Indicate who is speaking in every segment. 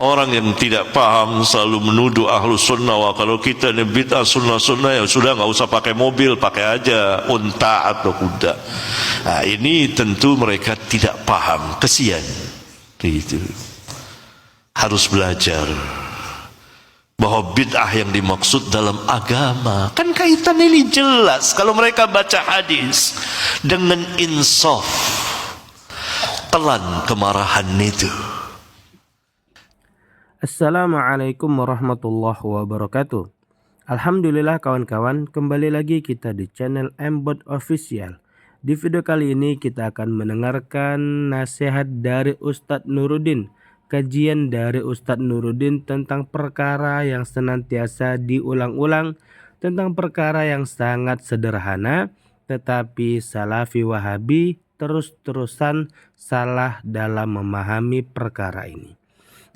Speaker 1: Orang yang tidak paham selalu menuduh ahlu sunnah, wah kalau kita ini bid'ah sunnah ya sudah nggak usah pakai mobil, pakai aja unta atau kuda. Nah, ini tentu mereka tidak paham, kesian. Itu harus belajar bahwa bid'ah yang dimaksud dalam agama kan kaitan ini jelas. Kalau mereka baca hadis dengan insaf, pelan kemarahan itu.
Speaker 2: Assalamualaikum warahmatullahi wabarakatuh. Alhamdulillah kawan-kawan, kembali lagi kita di channel Mbot Official. Di video kali ini kita akan mendengarkan nasihat dari Ustadz Nuruddin. Kajian dari Ustadz Nuruddin tentang perkara yang senantiasa diulang-ulang, tentang perkara yang sangat sederhana, tetapi Salafi Wahabi terus-terusan salah dalam memahami perkara ini,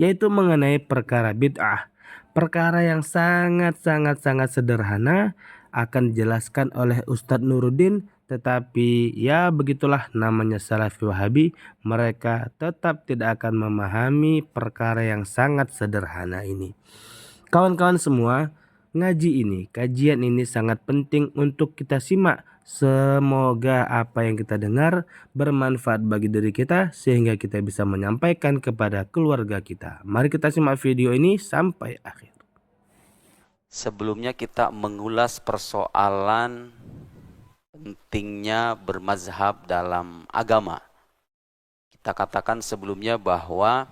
Speaker 2: yaitu mengenai perkara bid'ah. Perkara yang sangat sederhana akan dijelaskan oleh Ustadz Nuruddin, tetapi ya begitulah namanya Salafi Wahabi, mereka tetap tidak akan memahami perkara yang sangat sederhana ini. Kawan-kawan semua, kajian ini sangat penting untuk kita simak. Semoga apa yang kita dengar bermanfaat bagi diri kita sehingga kita bisa menyampaikan kepada keluarga kita. Mari kita simak video ini sampai akhir.
Speaker 3: Sebelumnya kita mengulas persoalan pentingnya bermazhab dalam agama. Kita katakan sebelumnya bahwa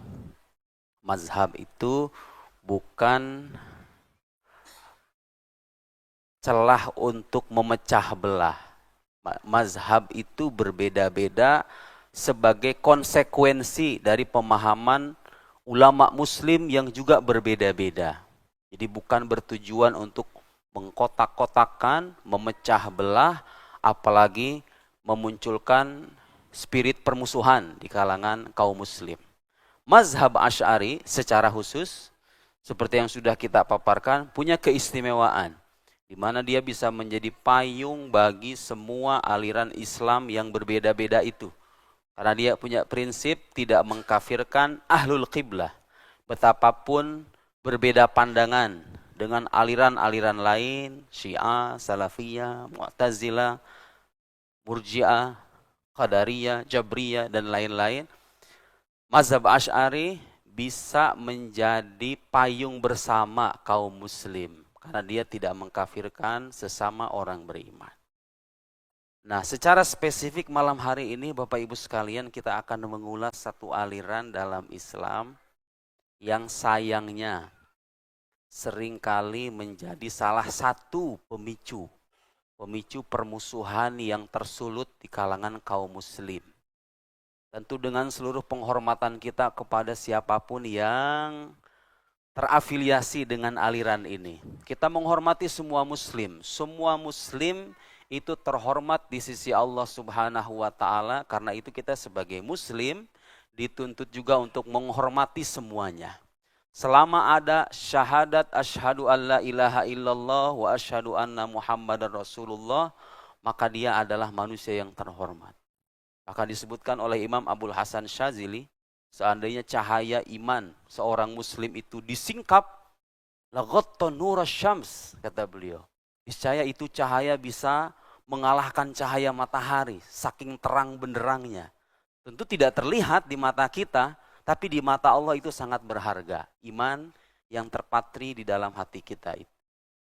Speaker 3: mazhab itu bukan celah untuk memecah belah. Mazhab itu berbeda-beda sebagai konsekuensi dari pemahaman ulama muslim yang juga berbeda-beda. Jadi bukan bertujuan untuk mengkotak-kotakan, memecah belah, apalagi memunculkan spirit permusuhan di kalangan kaum muslim. Mazhab Asy'ari secara khusus, seperti yang sudah kita paparkan, punya keistimewaan, di mana dia bisa menjadi payung bagi semua aliran Islam yang berbeda-beda itu. Karena dia punya prinsip tidak mengkafirkan ahlul qiblah. Betapapun berbeda pandangan dengan aliran-aliran lain, Syiah, Salafiyah, Mu'tazilah, Murji'ah, Qadariyah, Jabriyah, dan lain-lain, mazhab Asy'ari bisa menjadi payung bersama kaum muslim karena dia tidak mengkafirkan sesama orang beriman. Nah, secara spesifik malam hari ini Bapak Ibu sekalian, kita akan mengulas satu aliran dalam Islam yang sayangnya seringkali menjadi salah satu pemicu permusuhan yang tersulut di kalangan kaum muslim. Tentu dengan seluruh penghormatan kita kepada siapapun yang terafiliasi dengan aliran ini. Kita menghormati semua muslim. Semua muslim itu terhormat di sisi Allah Subhanahu wa taala. Karena itu kita sebagai muslim dituntut juga untuk menghormati semuanya. Selama ada syahadat asyhadu alla ilaha illallah wa asyhadu anna muhammadar rasulullah, maka dia adalah manusia yang terhormat. Maka disebutkan oleh Imam Abul Hasan Syazili, seandainya cahaya iman seorang muslim itu disingkap, laghatta nura syams, kata beliau. Niscaya itu cahaya bisa mengalahkan cahaya matahari, saking terang benderangnya. Tentu tidak terlihat di mata kita, tapi di mata Allah itu sangat berharga. Iman yang terpatri di dalam hati kita itu.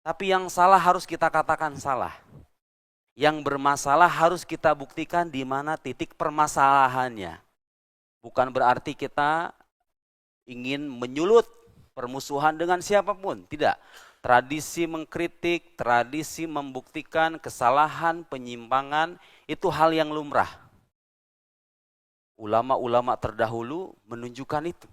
Speaker 3: Tapi yang salah harus kita katakan salah. Yang bermasalah harus kita buktikan di mana titik permasalahannya. Bukan berarti kita ingin menyulut permusuhan dengan siapapun. Tidak. Tradisi mengkritik, tradisi membuktikan kesalahan, penyimpangan, itu hal yang lumrah. Ulama-ulama terdahulu menunjukkan itu.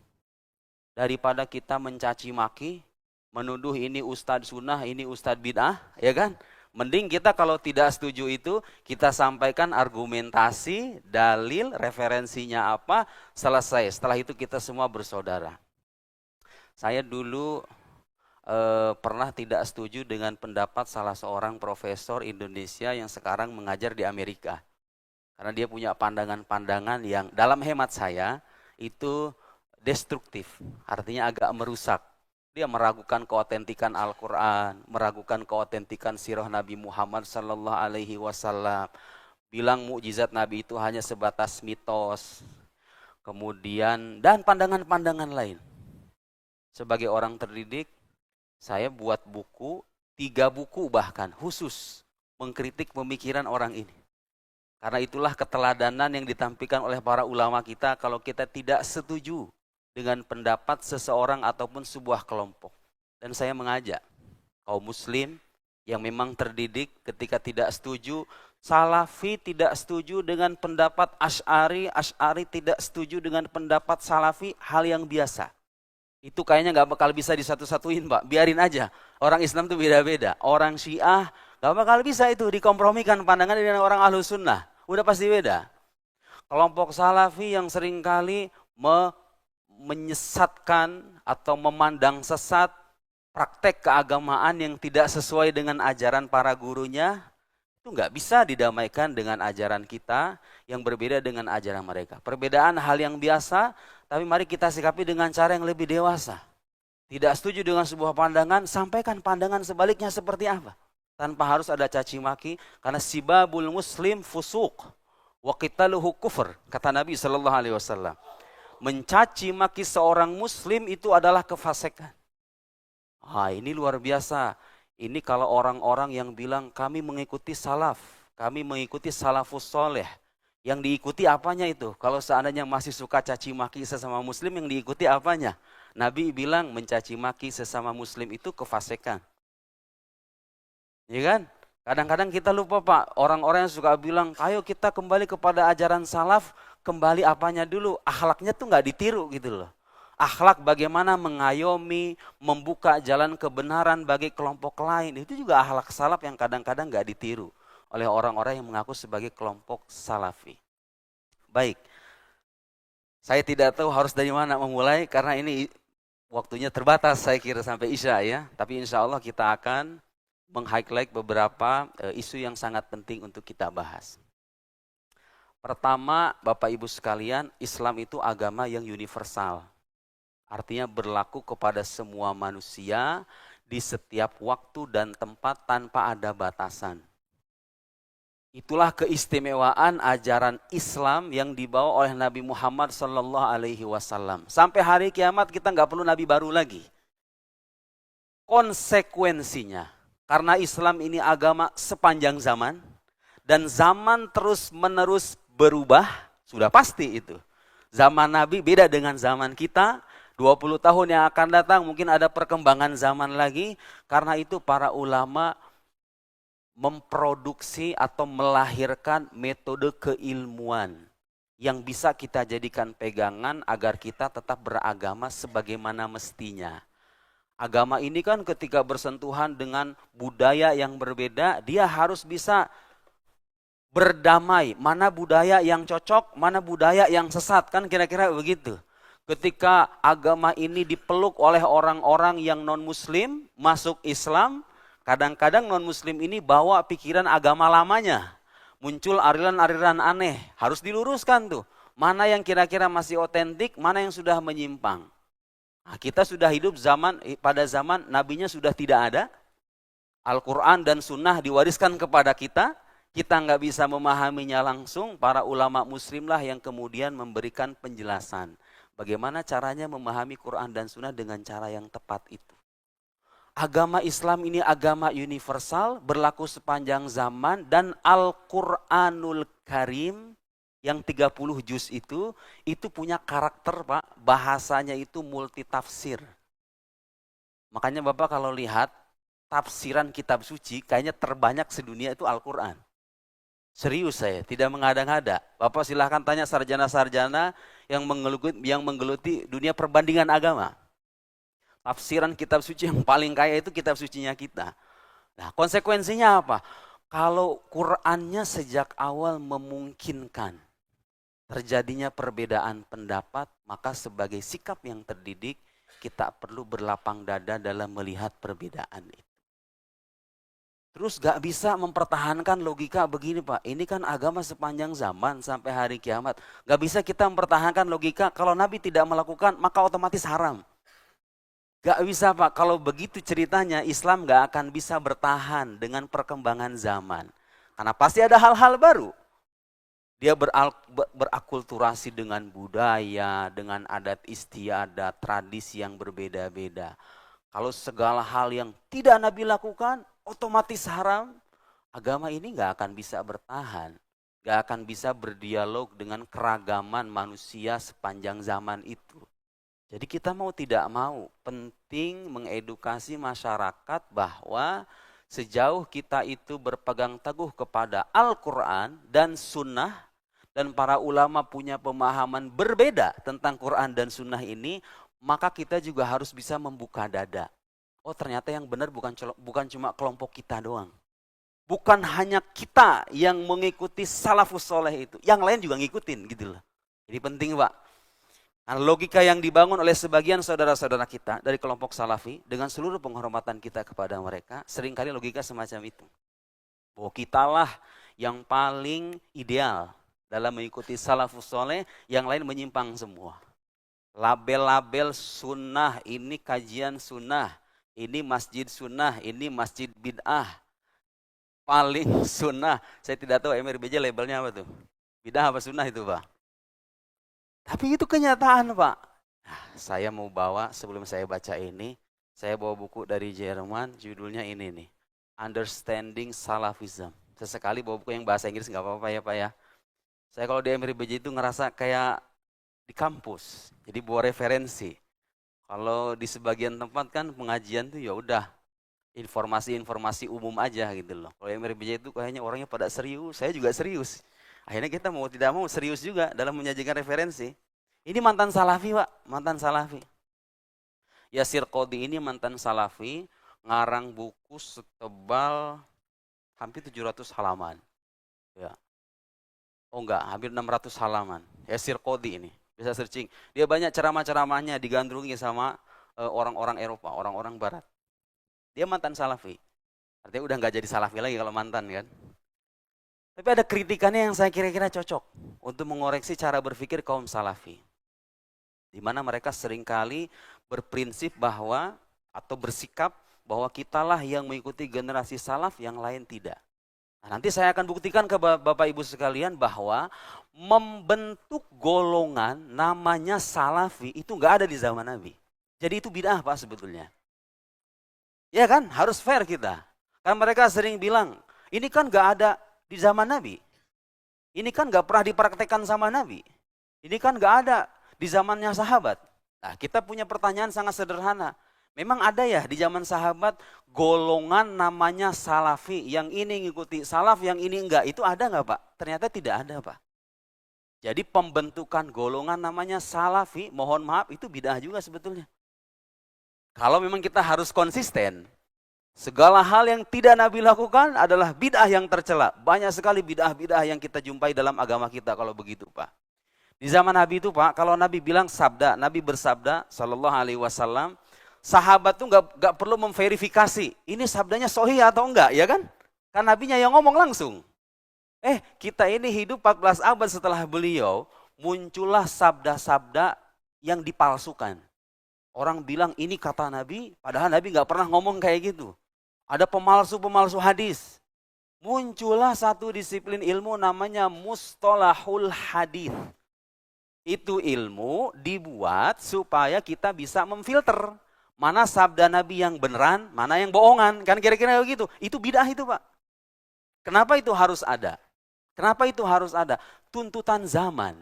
Speaker 3: Daripada kita mencaci maki, menuduh ini ustadz sunnah, ini ustadz bid'ah, ya kan? Mending kita kalau tidak setuju itu, kita sampaikan argumentasi, dalil, referensinya apa, selesai. Setelah itu kita semua bersaudara. Saya dulu pernah tidak setuju dengan pendapat salah seorang profesor Indonesia yang sekarang mengajar di Amerika. Karena dia punya pandangan-pandangan yang dalam hemat saya itu destruktif, artinya agak merusak. Dia meragukan keotentikan Al-Quran, meragukan keotentikan sirah Nabi Muhammad Sallallahu Alaihi Wasallam. Bilang mukjizat Nabi itu hanya sebatas mitos. Kemudian dan pandangan-pandangan lain. Sebagai orang terdidik, saya buat buku, 3 buku bahkan khusus mengkritik pemikiran orang ini. Karena itulah keteladanan yang ditampilkan oleh para ulama kita kalau kita tidak setuju dengan pendapat seseorang ataupun sebuah kelompok. Dan saya mengajak kaum muslim yang memang terdidik ketika tidak setuju, Salafi tidak setuju dengan pendapat Asy'ari, Asy'ari tidak setuju dengan pendapat Salafi, hal yang biasa. Itu kayaknya nggak bakal bisa disatu-satuin, Pak. Biarin aja. Orang Islam tuh beda-beda. Orang Syiah nggak bakal bisa itu dikompromikan pandangan dengan orang Ahlus Sunnah. Udah pasti beda. Kelompok Salafi yang seringkali menyesatkan atau memandang sesat praktek keagamaan yang tidak sesuai dengan ajaran para gurunya, itu nggak bisa didamaikan dengan ajaran kita yang berbeda dengan ajaran mereka. Perbedaan hal yang biasa, tapi mari kita sikapi dengan cara yang lebih dewasa. Tidak setuju dengan sebuah pandangan, sampaikan pandangan sebaliknya seperti apa. Tanpa harus ada caci maki, karena sibabul muslim fusuk, wa qitaluhu kufur, kata Nabi SAW. Mencaci maki seorang muslim itu adalah kefasikan. Ini luar biasa. Ini kalau orang-orang yang bilang kami mengikuti salaf, kami mengikuti salafus soleh. Yang diikuti apanya itu? Kalau seandainya masih suka caci maki sesama muslim, yang diikuti apanya? Nabi bilang mencaci maki sesama muslim itu kefasikan. Ya kan? Kadang-kadang kita lupa, Pak. Orang-orang yang suka bilang, ayo kita kembali kepada ajaran salaf, kembali apanya dulu? Akhlaknya tuh nggak ditiru gitu loh. Akhlak bagaimana mengayomi, membuka jalan kebenaran bagi kelompok lain. Itu juga akhlak salaf yang kadang-kadang nggak ditiru oleh orang-orang yang mengaku sebagai kelompok salafi. Baik, saya tidak tahu harus dari mana memulai karena ini waktunya terbatas saya kira sampai Isya ya. Tapi insya Allah kita akan meng-highlight beberapa isu yang sangat penting untuk kita bahas. Pertama, Bapak Ibu sekalian, Islam itu agama yang universal. Artinya berlaku kepada semua manusia di setiap waktu dan tempat tanpa ada batasan. Itulah keistimewaan ajaran Islam yang dibawa oleh Nabi Muhammad SAW. Sampai hari kiamat kita nggak perlu Nabi baru lagi. Konsekuensinya, karena Islam ini agama sepanjang zaman, dan zaman terus menerus berubah, sudah pasti itu. Zaman Nabi beda dengan zaman kita, 20 tahun yang akan datang mungkin ada perkembangan zaman lagi. Karena itu para ulama memproduksi atau melahirkan metode keilmuan yang bisa kita jadikan pegangan agar kita tetap beragama sebagaimana mestinya. Agama ini kan ketika bersentuhan dengan budaya yang berbeda, dia harus bisa berdamai. Mana budaya yang cocok, mana budaya yang sesat, kan kira-kira begitu. Ketika agama ini dipeluk oleh orang-orang yang non-muslim, masuk Islam, kadang-kadang non-muslim ini bawa pikiran agama lamanya. Muncul aliran-aliran aneh, harus diluruskan tuh. Mana yang kira-kira masih otentik, mana yang sudah menyimpang. Nah, kita sudah hidup pada zaman nabinya sudah tidak ada. Al-Quran dan Sunnah diwariskan kepada kita. Kita nggak bisa memahaminya langsung, para ulama muslim lah yang kemudian memberikan penjelasan. Bagaimana caranya memahami Quran dan Sunnah dengan cara yang tepat itu. Agama Islam ini agama universal, berlaku sepanjang zaman, dan Al-Quranul Karim yang 30 juz itu punya karakter, Pak, bahasanya itu multitafsir. Makanya Bapak kalau lihat tafsiran kitab suci, kayaknya terbanyak sedunia itu Al-Quran. Serius saya, tidak mengada-ngada. Bapak silahkan tanya sarjana-sarjana yang menggeluti dunia perbandingan agama. Tafsiran kitab suci yang paling kaya itu kitab sucinya kita. Nah, konsekuensinya apa? Kalau Qur'annya sejak awal memungkinkan terjadinya perbedaan pendapat, maka sebagai sikap yang terdidik, kita perlu berlapang dada dalam melihat perbedaan itu. Terus gak bisa mempertahankan logika begini Pak, ini kan agama sepanjang zaman sampai hari kiamat. Gak bisa kita mempertahankan logika kalau Nabi tidak melakukan maka otomatis haram. Gak bisa Pak, kalau begitu ceritanya Islam gak akan bisa bertahan dengan perkembangan zaman. Karena pasti ada hal-hal baru. Dia berakulturasi dengan budaya, dengan adat istiadat, tradisi yang berbeda-beda. Kalau segala hal yang tidak Nabi lakukan, otomatis haram, agama ini gak akan bisa bertahan. Gak akan bisa berdialog dengan keragaman manusia sepanjang zaman itu. Jadi kita mau tidak mau, penting mengedukasi masyarakat bahwa sejauh kita itu berpegang teguh kepada Al-Quran dan Sunnah, dan para ulama punya pemahaman berbeda tentang Quran dan Sunnah ini, maka kita juga harus bisa membuka dada. Oh ternyata yang benar bukan cuma kelompok kita doang. Bukan hanya kita yang mengikuti salafus soleh itu. Yang lain juga ngikutin gitu loh. Jadi penting Pak. Nah, logika yang dibangun oleh sebagian saudara-saudara kita dari kelompok salafi, dengan seluruh penghormatan kita kepada mereka, seringkali logika semacam itu. Bahwa kitalah yang paling ideal dalam mengikuti salafus soleh, yang lain menyimpang semua. Label-label sunnah, ini kajian sunnah, ini masjid sunnah, ini masjid bid'ah. Paling sunnah, saya tidak tahu MRBJ labelnya apa tuh. Bid'ah apa sunnah itu Pak? Tapi itu kenyataan Pak. Nah, saya mau bawa, sebelum saya baca ini, saya bawa buku dari Jerman, judulnya ini nih. Understanding Salafism. Sesekali bawa buku yang bahasa Inggris nggak apa-apa ya Pak ya. Saya kalau di MRBJ itu ngerasa kayak di kampus, jadi bawa referensi. Kalau di sebagian tempat kan pengajian tuh ya udah informasi-informasi umum aja gitu loh. Kalau MRBJ itu kayaknya orangnya pada serius, saya juga serius. Akhirnya kita mau tidak mau serius juga dalam menyajikan referensi. Ini mantan salafi Pak, mantan salafi. Yasir Qodhi ini mantan salafi, ngarang buku setebal hampir 700 halaman. Ya. Oh enggak, hampir 600 halaman. Yasir Qodhi ini. Bisa searching. Dia banyak ceramah-ceramahnya digandrungi sama orang-orang Eropa, orang-orang Barat. Dia mantan salafi. Artinya udah nggak jadi salafi lagi kalau mantan kan. Tapi ada kritikannya yang saya kira-kira cocok untuk mengoreksi cara berpikir kaum salafi. Di mana mereka seringkali berprinsip bahwa atau bersikap bahwa kitalah yang mengikuti generasi salaf, yang lain tidak. Nah, nanti saya akan buktikan ke Bapak Ibu sekalian bahwa membentuk golongan namanya salafi itu nggak ada di zaman Nabi. Jadi itu bid'ah Pak sebetulnya. Ya kan, harus fair kita. Karena mereka sering bilang, ini kan nggak ada di zaman Nabi. Ini kan nggak pernah dipraktekkan sama Nabi. Ini kan nggak ada di zamannya sahabat. Nah, kita punya pertanyaan sangat sederhana. Memang ada ya di zaman sahabat golongan namanya salafi, yang ini ngikuti salaf, yang ini enggak. Itu ada nggak Pak? Ternyata tidak ada Pak. Jadi pembentukan golongan namanya salafi, mohon maaf itu bid'ah juga sebetulnya. Kalau memang kita harus konsisten, segala hal yang tidak Nabi lakukan adalah bid'ah yang tercela. Banyak sekali bid'ah-bid'ah yang kita jumpai dalam agama kita kalau begitu Pak. Di zaman Nabi itu Pak, kalau Nabi bilang sabda, Nabi bersabda sallallahu alaihi wasallam, sahabat tuh nggak perlu memverifikasi ini sabdanya sahih atau enggak, ya kan? Kan Nabinya yang ngomong langsung. Kita ini hidup 14 abad setelah beliau, muncullah sabda-sabda yang dipalsukan. Orang bilang ini kata Nabi, padahal Nabi nggak pernah ngomong kayak gitu. Ada pemalsu-pemalsu hadis. Muncullah satu disiplin ilmu namanya mustalahul hadis. Itu ilmu dibuat supaya kita bisa memfilter mana sabda Nabi yang beneran, mana yang bohongan. Kan kira-kira begitu. Itu bid'ah itu Pak. Kenapa itu harus ada? Kenapa itu harus ada? Tuntutan zaman.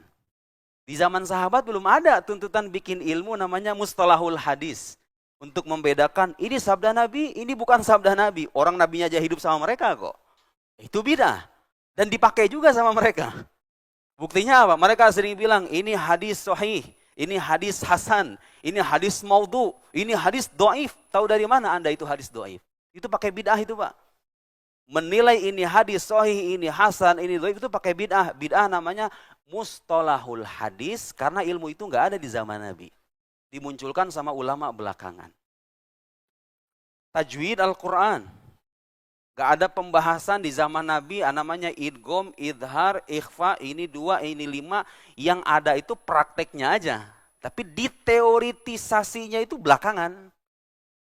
Speaker 3: Di zaman sahabat belum ada tuntutan bikin ilmu namanya mustalahul hadis. Untuk membedakan ini sabda Nabi, ini bukan sabda Nabi. Orang Nabinya aja hidup sama mereka kok. Itu bid'ah. Dan dipakai juga sama mereka. Buktinya apa? Mereka sering bilang ini hadis sahih, ini hadis hasan, ini hadis maudhu, ini hadis dhaif. Tahu dari mana Anda itu hadis dhaif? Itu pakai bid'ah itu Pak. Menilai ini hadis sahih, ini hasan, ini dhaif itu pakai bid'ah. Bid'ah namanya mustalahul hadis karena ilmu itu nggak ada di zaman Nabi. Dimunculkan sama ulama belakangan. Tajwid Al-Quran. Gak ada pembahasan di zaman Nabi namanya idgham, idhar, ikhfa, ini 2, ini 5. Yang ada itu prakteknya aja. Tapi diteoritisasinya itu belakangan.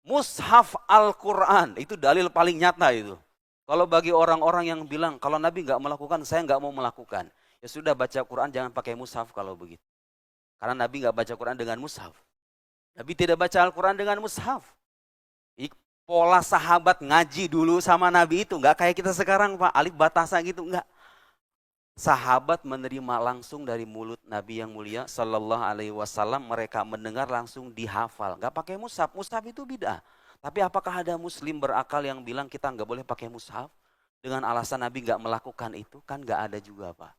Speaker 3: Mushaf Al-Quran, itu dalil paling nyata itu. Kalau bagi orang-orang yang bilang, kalau Nabi nggak melakukan, saya nggak mau melakukan. Ya sudah, baca Quran jangan pakai mushaf kalau begitu. Karena Nabi nggak baca Quran dengan mushaf. Nabi tidak baca Al-Quran dengan mushaf. Pola sahabat ngaji dulu sama Nabi itu nggak kayak kita sekarang, Pak, alif batasa gitu, nggak. Sahabat menerima langsung dari mulut Nabi yang mulia Sallallahu Alaihi Wasallam, mereka mendengar langsung dihafal, nggak pakai mushaf. Mushaf itu bid'ah. Tapi apakah ada muslim berakal yang bilang kita nggak boleh pakai mushaf dengan alasan Nabi nggak melakukan itu? Kan nggak ada juga, Pak.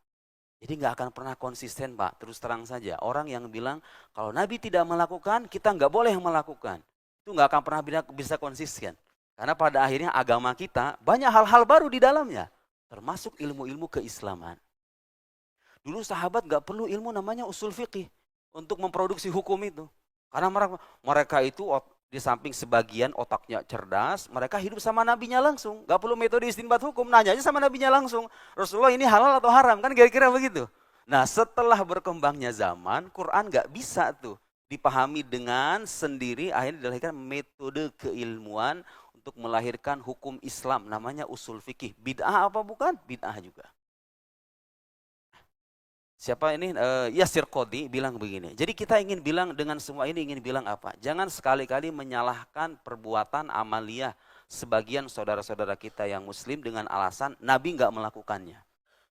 Speaker 3: Jadi nggak akan pernah konsisten, Pak. Terus terang saja, orang yang bilang kalau Nabi tidak melakukan, kita nggak boleh melakukan, itu nggak akan pernah bisa konsisten. Karena pada akhirnya agama kita banyak hal-hal baru di dalamnya, termasuk ilmu-ilmu keislaman. Dulu sahabat nggak perlu ilmu namanya usul fikih untuk memproduksi hukum itu. Karena mereka itu di samping sebagian otaknya cerdas, mereka hidup sama nabinya langsung. Nggak perlu metode istinbat hukum, nanya aja sama nabinya langsung. Rasulullah ini halal atau haram, kan kira-kira begitu. Nah, setelah berkembangnya zaman, Quran nggak bisa tuh dipahami dengan sendiri, akhirnya dilahirkan metode keilmuan untuk melahirkan hukum Islam, namanya usul fikih. Bid'ah apa bukan? Bid'ah juga. Siapa ini? Yasir Qadhi bilang begini. Jadi kita ingin bilang dengan semua ini, ingin bilang apa? Jangan sekali-kali menyalahkan perbuatan amaliyah sebagian saudara-saudara kita yang muslim dengan alasan Nabi nggak melakukannya.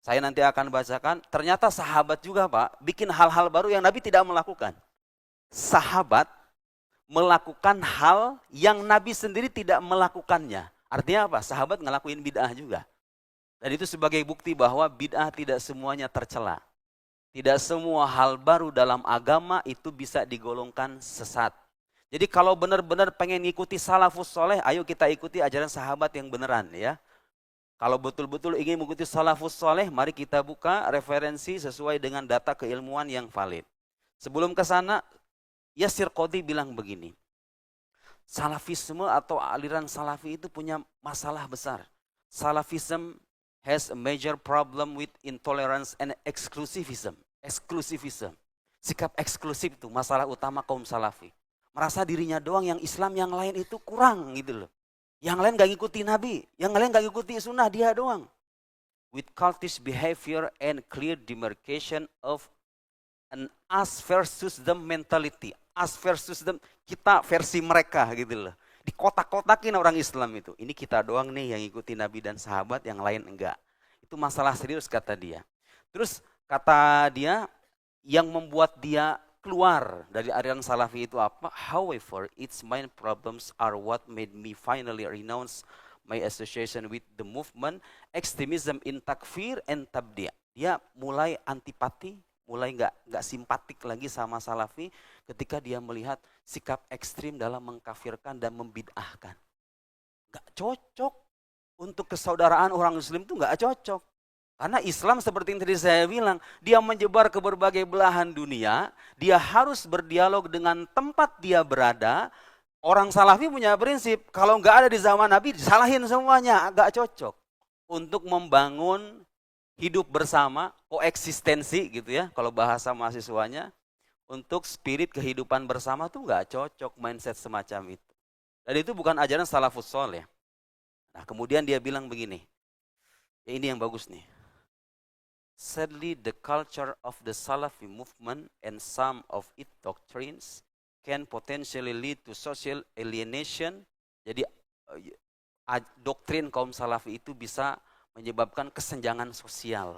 Speaker 3: Saya nanti akan bacakan, ternyata sahabat juga, Pak, bikin hal-hal baru yang Nabi tidak melakukan. Sahabat melakukan hal yang Nabi sendiri tidak melakukannya. Artinya apa? Sahabat ngelakuin bid'ah juga. Dan itu sebagai bukti bahwa bid'ah tidak semuanya tercela. Tidak semua hal baru dalam agama itu bisa digolongkan sesat. Jadi kalau benar-benar pengen ngikuti salafus soleh, ayo kita ikuti ajaran sahabat yang beneran ya. Kalau betul-betul ingin mengikuti salafus soleh, mari kita buka referensi sesuai dengan data keilmuan yang valid. Sebelum ke sana, Yasir Qadhi bilang begini. Salafisme atau aliran salafi itu punya masalah besar. Salafism has a major problem with intolerance and exclusivism. Eksklusivisme, sikap eksklusif itu masalah utama kaum salafi. Merasa dirinya doang yang Islam, yang lain itu kurang gitu loh. Yang lain gak ngikuti Nabi, yang lain gak ngikuti sunnah, dia doang. With cultish behavior and clear demarcation of an us versus them mentality. Us versus them, kita versi mereka gitu loh. Dikotak-kotakin orang Islam itu. Ini kita doang nih yang ngikuti Nabi dan sahabat, yang lain enggak. Itu masalah serius kata dia. Terus kata dia, yang membuat dia keluar dari aliran salafi itu apa? However, its main problems are what made me finally renounce my association with the movement, extremism in takfir and tabdi'. Dia mulai antipati, mulai nggak simpatik lagi sama salafi ketika dia melihat sikap ekstrim dalam mengkafirkan dan membid'ahkan. Nggak cocok untuk kesaudaraan orang muslim itu, nggak cocok. Karena Islam seperti yang tadi saya bilang, dia menyebar ke berbagai belahan dunia, dia harus berdialog dengan tempat dia berada. Orang salafi punya prinsip, kalau nggak ada di zaman Nabi, disalahin semuanya, nggak cocok. Untuk membangun hidup bersama, koeksistensi gitu ya, kalau bahasa mahasiswanya, untuk spirit kehidupan bersama tuh nggak cocok mindset semacam itu. Dan itu bukan ajaran salafus sholeh. Nah kemudian dia bilang begini, ya ini yang bagus nih. Sadly, the culture of the Salafi movement and some of its doctrines can potentially lead to social alienation. Jadi doktrin kaum Salafi itu bisa menyebabkan kesenjangan sosial,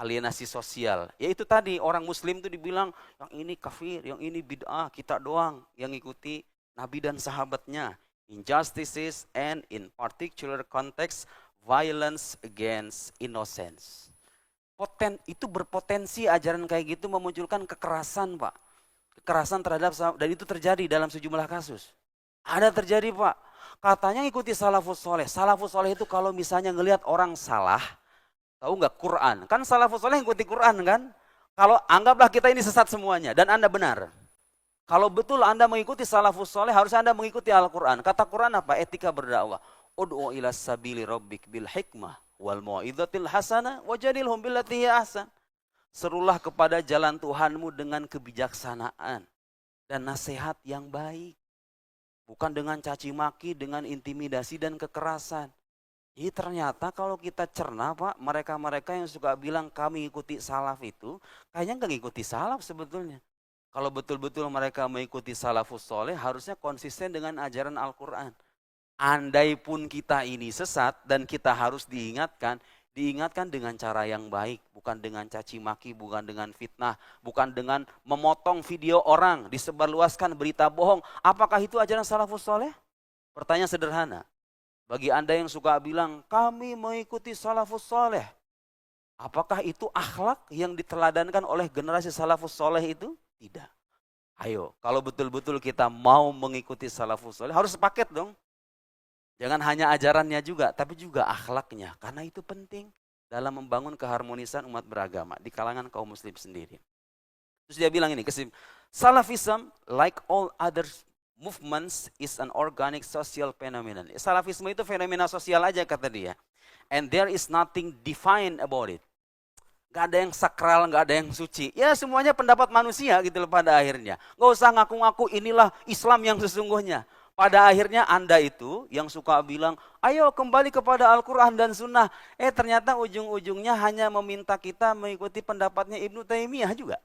Speaker 3: alienasi sosial. Yaitu tadi orang Muslim itu dibilang yang ini kafir, yang ini bid'ah, kita doang yang ikuti Nabi dan sahabatnya. Injustices and in particular context violence against innocence. Itu berpotensi ajaran kayak gitu memunculkan kekerasan, Pak. Kekerasan terhadap, dan itu terjadi dalam sejumlah kasus. Ada terjadi, Pak. Katanya ngikuti salafus soleh. Salafus soleh itu kalau misalnya ngelihat orang salah, tahu nggak Quran? Kan salafus soleh ngikuti Quran kan? Kalau anggaplah kita ini sesat semuanya dan Anda benar. Kalau betul Anda mengikuti salafus soleh, harus Anda mengikuti Al-Quran. Kata Quran apa? Etika berdakwah. Ud'u ila sabili rabbik bil hikmah wal mau'izatil hasanah wajadilhum billati hiya ahsan. Serulah kepada jalan Tuhanmu dengan kebijaksanaan dan nasihat yang baik. Bukan dengan caci maki, dengan intimidasi dan kekerasan. Jadi ternyata kalau kita cerna Pak, mereka-mereka yang suka bilang kami ikuti salaf itu, kayaknya nggak ngikuti salaf sebetulnya. Kalau betul-betul mereka mengikuti salafus soleh, harusnya konsisten dengan ajaran Al-Quran. Andai pun kita ini sesat dan kita harus diingatkan dengan cara yang baik, bukan dengan caci maki, bukan dengan fitnah, bukan dengan memotong video orang, disebarluaskan berita bohong. Apakah itu ajaran salafus soleh? Pertanyaan sederhana. Bagi Anda yang suka bilang, kami mengikuti salafus soleh. Apakah itu akhlak yang diteladankan oleh generasi salafus soleh itu? Tidak. Ayo, kalau betul-betul kita mau mengikuti salafus soleh, harus sepaket dong. Jangan hanya ajarannya juga, tapi juga akhlaknya. Karena itu penting dalam membangun keharmonisan umat beragama di kalangan kaum muslim sendiri. Terus dia bilang ini, Salafism, like all other movements, is an organic social phenomenon. Salafisme itu fenomena sosial aja kata dia. And there is nothing divine about it. Gak ada yang sakral, gak ada yang suci. Ya semuanya pendapat manusia gitu loh pada akhirnya. Gak usah ngaku-ngaku inilah Islam yang sesungguhnya. Pada akhirnya Anda itu yang suka bilang, ayo kembali kepada Al-Quran dan Sunnah. Ternyata ujung-ujungnya hanya meminta kita mengikuti pendapatnya Ibnu Taimiyah juga.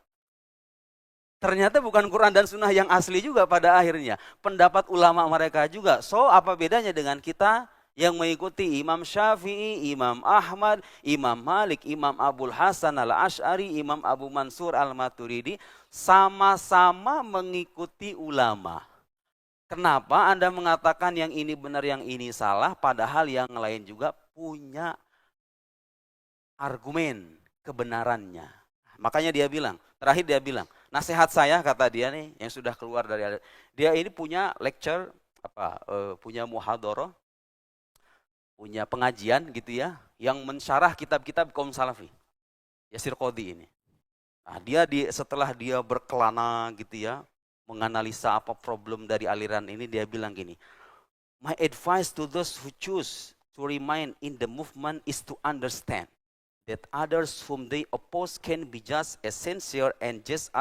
Speaker 3: Ternyata bukan Quran dan Sunnah yang asli juga pada akhirnya. Pendapat ulama mereka juga. So apa bedanya dengan kita yang mengikuti Imam Syafi'i, Imam Ahmad, Imam Malik, Imam Abul Hasan al-Ash'ari, Imam Abu Mansur al-Maturidi. Sama-sama mengikuti ulama. Kenapa Anda mengatakan yang ini benar, yang ini salah, padahal yang lain juga punya argumen kebenarannya. Makanya dia bilang, terakhir dia bilang, nasihat saya kata dia nih yang sudah keluar dari dia ini punya lecture punya muhadharah, punya pengajian gitu ya, yang mensyarah kitab-kitab kaum salafi. Yasir Qadhi ini. Nah, setelah dia berkelana gitu ya, menganalisa apa problem dari aliran ini, dia bilang gini, my advice to those who choose to remain in the movement is to understand that others whom they oppose can be just as sincere and just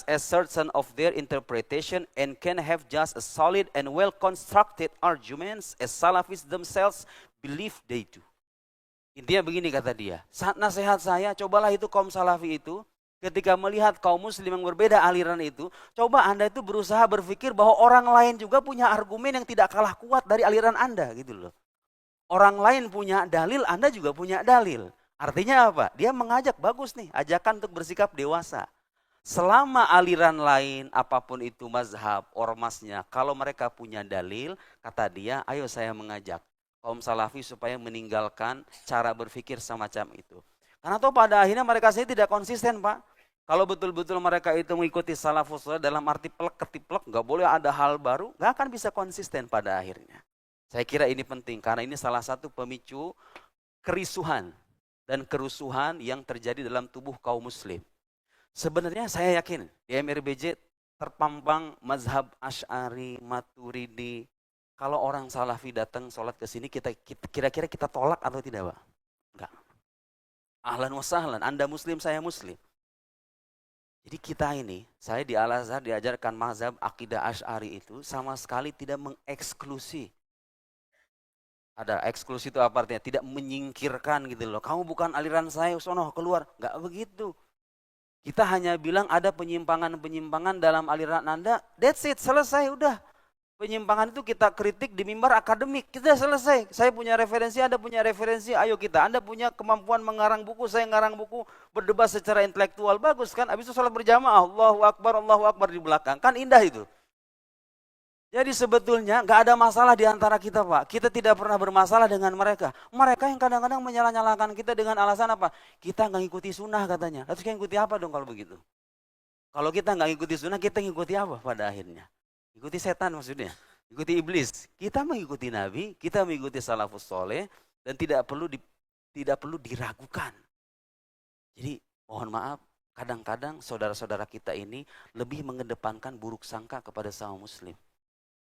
Speaker 3: as certain of their interpretation and can have just as solid and well-constructed arguments as Salafis themselves believe they do. Intinya begini kata dia, nasihat saya, cobalah itu kaum Salafi itu, ketika melihat kaum muslim yang berbeda aliran itu, coba Anda itu berusaha berpikir bahwa orang lain juga punya argumen yang tidak kalah kuat dari aliran Anda gitu loh. Orang lain punya dalil, Anda juga punya dalil. Artinya apa? Dia mengajak, bagus nih, ajakan untuk bersikap dewasa. Selama aliran lain, apapun itu mazhab, ormasnya, kalau mereka punya dalil, kata dia, ayo saya mengajak kaum salafi supaya meninggalkan cara berpikir semacam itu. Karena toh pada akhirnya mereka sendiri tidak konsisten Pak. Kalau betul-betul mereka itu mengikuti salafus saleh dalam arti plek ketiplek, nggak boleh ada hal baru, nggak akan bisa konsisten pada akhirnya. Saya kira ini penting karena ini salah satu pemicu kerisuhan dan kerusuhan yang terjadi dalam tubuh kaum muslim. Sebenarnya saya yakin di MRBJ terpampang mazhab Asy'ari, Maturidi. Kalau orang salafi datang sholat ke sini, kira-kira kita tolak atau tidak Pak? Enggak. Ahlan wa sahlan, Anda muslim, saya muslim. Jadi kita ini, saya di Al-Azhar diajarkan mazhab akidah Asy'ari itu sama sekali tidak mengeksklusi. Ada eksklusi itu apa artinya? Tidak menyingkirkan gitu loh. Kamu bukan aliran saya, sono keluar. Enggak begitu. Kita hanya bilang ada penyimpangan-penyimpangan dalam aliran Anda. That's it, selesai udah. Penyimpangan itu kita kritik di mimbar akademik, kita selesai. Saya punya referensi, Anda punya referensi, ayo kita. Anda punya kemampuan mengarang buku, saya ngarang buku, berdebat secara intelektual, bagus kan? Habis itu sholat berjamaah, Allahu Akbar di belakang, kan indah itu. Jadi sebetulnya nggak ada masalah di antara kita Pak. Kita tidak pernah bermasalah dengan mereka. Mereka yang kadang-kadang menyalah-nyalahkan kita dengan alasan apa? Kita nggak ngikuti sunnah katanya. Lalu kita ngikuti apa dong kalau begitu? Kalau kita nggak ngikuti sunnah, kita ngikuti apa pada akhirnya? Ikuti setan maksudnya, ikuti iblis. Kita mengikuti Nabi, kita mengikuti salafus soleh dan tidak perlu diragukan. Jadi mohon maaf, kadang-kadang saudara-saudara kita ini lebih mengedepankan buruk sangka kepada sama muslim.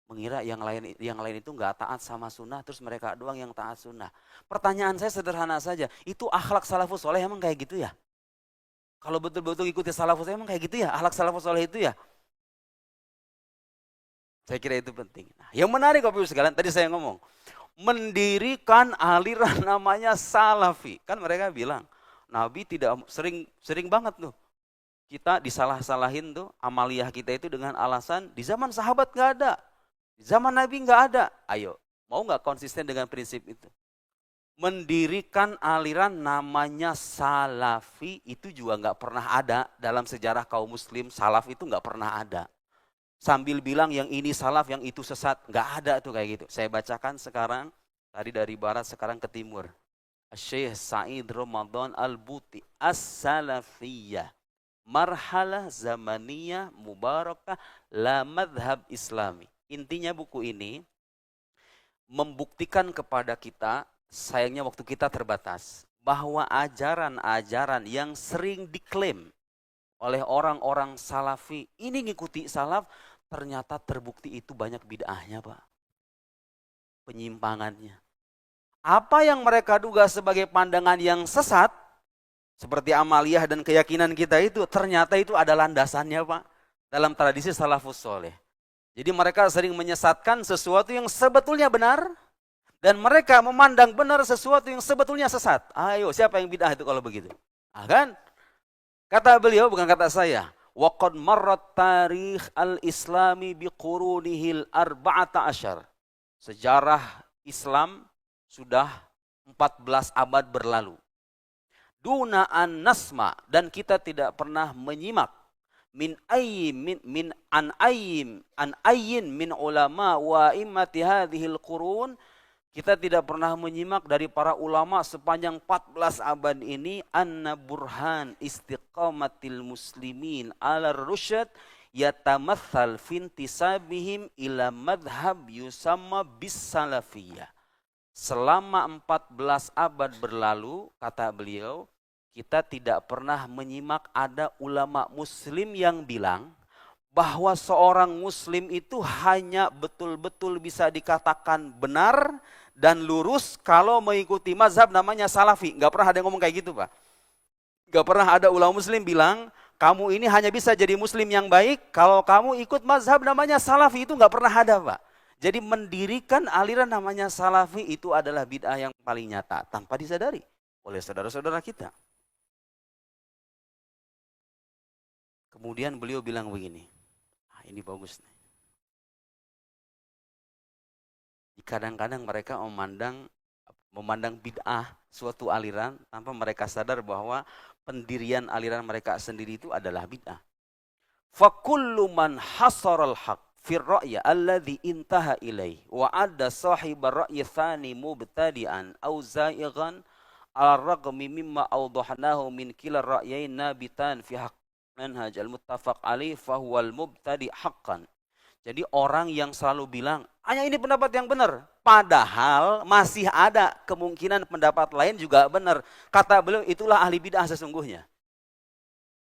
Speaker 3: mengira yang lain itu nggak taat sama sunnah, terus mereka doang yang taat sunnah. Pertanyaan saya sederhana saja, itu akhlak salafus soleh emang kayak gitu ya? Kalau betul-betul ikuti salafus emang kayak gitu ya? Akhlak salafus soleh itu ya? Saya kira itu penting. Nah, yang menarik Bapak Ibu sekalian, tadi saya ngomong, mendirikan aliran namanya salafi. Kan mereka bilang, Nabi tidak sering banget tuh kita disalah-salahin tuh amaliyah kita itu dengan alasan di zaman sahabat nggak ada, di zaman Nabi nggak ada. Ayo, mau nggak konsisten dengan prinsip itu? Mendirikan aliran namanya salafi itu juga nggak pernah ada dalam sejarah kaum muslim. Salaf itu nggak pernah ada. Sambil bilang yang ini salaf, yang itu sesat, nggak ada tuh kayak gitu. Saya bacakan sekarang, tadi dari barat sekarang ke timur. Syekh Said Ramadan Al-Buti As-Salafiyah, Marhalah Zamaniyah Mubarakah La Madhab Islami. Intinya buku ini membuktikan kepada kita, sayangnya waktu kita terbatas, bahwa ajaran-ajaran yang sering diklaim oleh orang-orang salafi, ini ngikuti salaf, ternyata terbukti itu banyak bid'ahnya Pak. Penyimpangannya. Apa yang mereka duga sebagai pandangan yang sesat, seperti amaliyah dan keyakinan kita itu, ternyata itu ada landasannya Pak, dalam tradisi salafus soleh. Jadi mereka sering menyesatkan sesuatu yang sebetulnya benar, dan mereka memandang benar sesuatu yang sebetulnya sesat. Ayo, siapa yang bid'ah itu kalau begitu? Kan? Kata beliau, bukan kata saya. Waqad marrat tarikh al-islami biqurunihil arba'ata asyar. Sejarah Islam sudah 14 abad berlalu. Duna an nasma, dan kita tidak pernah menyimak min ayyin min ulama wa immati hadhil qurun. Kita tidak pernah menyimak dari para ulama sepanjang 14 abad ini, anna burhan istiqamatil muslimin ala rusyad yatamathal fintisabihim ila madhab yusamma bis salafiyah. Selama 14 abad berlalu, kata beliau, kita tidak pernah menyimak ada ulama muslim yang bilang bahwa seorang muslim itu hanya betul-betul bisa dikatakan benar dan lurus kalau mengikuti mazhab namanya salafi. Nggak pernah ada yang ngomong kayak gitu Pak. Nggak pernah ada ulama muslim bilang, kamu ini hanya bisa jadi muslim yang baik kalau kamu ikut mazhab namanya salafi. Itu nggak pernah ada Pak. Jadi mendirikan aliran namanya salafi itu adalah bid'ah yang paling nyata tanpa disadari oleh saudara-saudara kita. Kemudian beliau bilang begini, ini bagus nih. Kadang-kadang mereka memandang bid'ah suatu aliran tanpa mereka sadar bahwa pendirian aliran mereka sendiri itu adalah bid'ah. Fakullu man hasaral haq fi ra'ya alladhi intaha ilaih wa adda sahibar ra'yi thani mubtadi'an aw za'ighan ala ragmi mimma awdahnahu min kila ra'yain nabitan fi haqq manhaj al-muttafaq alaih fahuwal mubtadi' haqqan. Jadi orang yang selalu bilang, hanya ini pendapat yang benar. Padahal masih ada kemungkinan pendapat lain juga benar. Kata beliau, itulah ahli bid'ah sesungguhnya.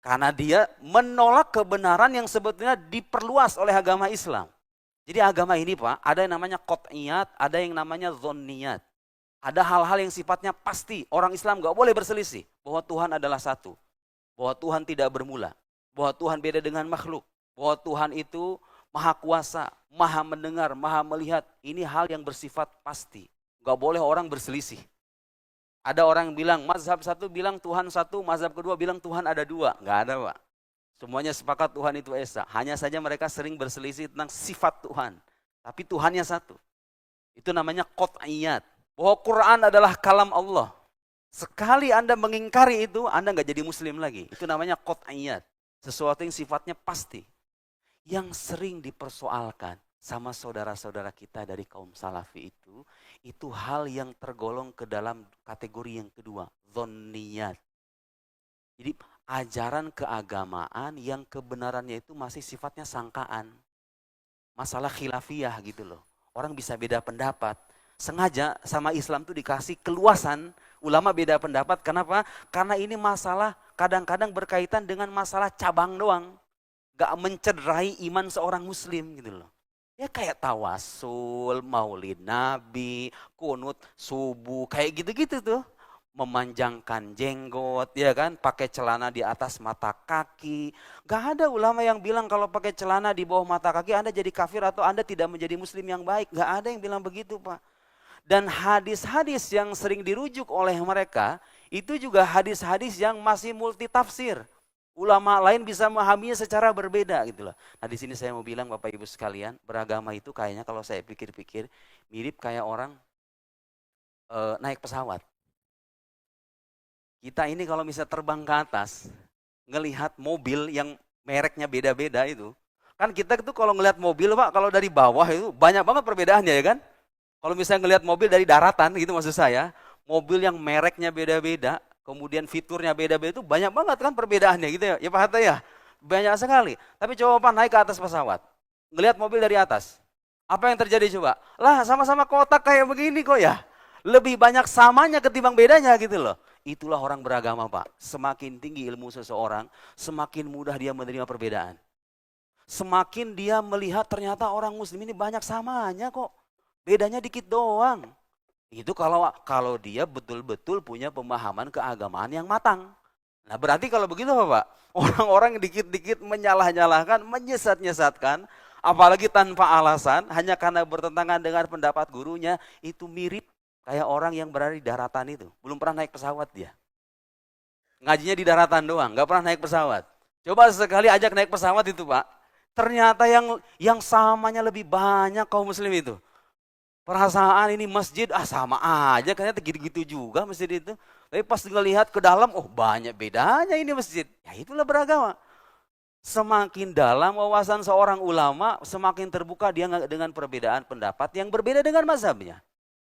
Speaker 3: Karena dia menolak kebenaran yang sebetulnya diperluas oleh agama Islam. Jadi agama ini Pak, ada yang namanya qot'iyat, ada yang namanya dhonniyat. Ada hal-hal yang sifatnya pasti. Orang Islam gak boleh berselisih bahwa Tuhan adalah satu. Bahwa Tuhan tidak bermula. Bahwa Tuhan beda dengan makhluk. Bahwa Tuhan itu Maha kuasa, maha mendengar, maha melihat. Ini hal yang bersifat pasti. Gak boleh orang berselisih. Ada orang yang bilang, mazhab satu bilang Tuhan satu, mazhab kedua bilang Tuhan ada dua. Gak ada Pak. Semuanya sepakat Tuhan itu Esa. Hanya saja mereka sering berselisih tentang sifat Tuhan. Tapi Tuhannya satu. Itu namanya qot'iyat. Bahwa Quran adalah kalam Allah. Sekali Anda mengingkari itu, Anda gak jadi muslim lagi. Itu namanya qot'iyat. Sesuatu yang sifatnya pasti. Yang sering dipersoalkan sama saudara-saudara kita dari kaum salafi itu hal yang tergolong ke dalam kategori yang kedua, dhonniyat. Jadi ajaran keagamaan yang kebenarannya itu masih sifatnya sangkaan. Masalah khilafiyah gitu loh. Orang bisa beda pendapat. Sengaja sama Islam tuh dikasih keluasan, ulama beda pendapat. Kenapa? Karena ini masalah kadang-kadang berkaitan dengan masalah cabang doang. Gak mencederai iman seorang muslim gitu loh. Ya kayak tawasul, maulid nabi, kunut subuh, kayak gitu-gitu tuh. Memanjangkan jenggot, ya kan, pakai celana di atas mata kaki. Gak ada ulama yang bilang kalau pakai celana di bawah mata kaki Anda jadi kafir atau Anda tidak menjadi muslim yang baik. Gak ada yang bilang begitu, Pak. Dan hadis-hadis yang sering dirujuk oleh mereka, itu juga hadis-hadis yang masih multitafsir. Ulama lain bisa memahaminya secara berbeda gitu loh. Nah di sini saya mau bilang Bapak Ibu sekalian, beragama itu kayaknya kalau saya pikir-pikir mirip kayak orang naik pesawat. Kita ini kalau bisa terbang ke atas, ngelihat mobil yang mereknya beda-beda itu, kan kita itu kalau ngelihat mobil Pak, kalau dari bawah itu banyak banget perbedaannya ya kan? Kalau misalnya ngelihat mobil dari daratan gitu maksud saya, mobil yang mereknya beda-beda, kemudian fiturnya beda-beda itu banyak banget kan perbedaannya gitu ya. Ya Pak Hatta ya, banyak sekali. Tapi coba Pak naik ke atas pesawat, ngelihat mobil dari atas, apa yang terjadi coba? Lah sama-sama kotak kayak begini kok ya. Lebih banyak samanya ketimbang bedanya gitu loh. Itulah orang beragama Pak. Semakin tinggi ilmu seseorang, semakin mudah dia menerima perbedaan. Semakin dia melihat ternyata orang muslim ini banyak samanya kok. Bedanya dikit doang. Itu kalau dia betul-betul punya pemahaman keagamaan yang matang. Nah berarti kalau begitu apa Pak? Orang-orang yang dikit-dikit menyalah-nyalahkan, menyesat-nyesatkan, apalagi tanpa alasan, hanya karena bertentangan dengan pendapat gurunya, itu mirip kayak orang yang berada di daratan itu. Belum pernah naik pesawat dia. Ngajinya di daratan doang, gak pernah naik pesawat. Coba sekali ajak naik pesawat itu Pak. Ternyata yang samanya lebih banyak kaum muslim itu. Perasaan ini masjid, sama aja, ternyata gitu-gitu juga masjid itu. Tapi pas ngelihat ke dalam, banyak bedanya ini masjid. Ya itulah beragama. Semakin dalam wawasan seorang ulama, semakin terbuka dia dengan perbedaan pendapat yang berbeda dengan mazhabnya.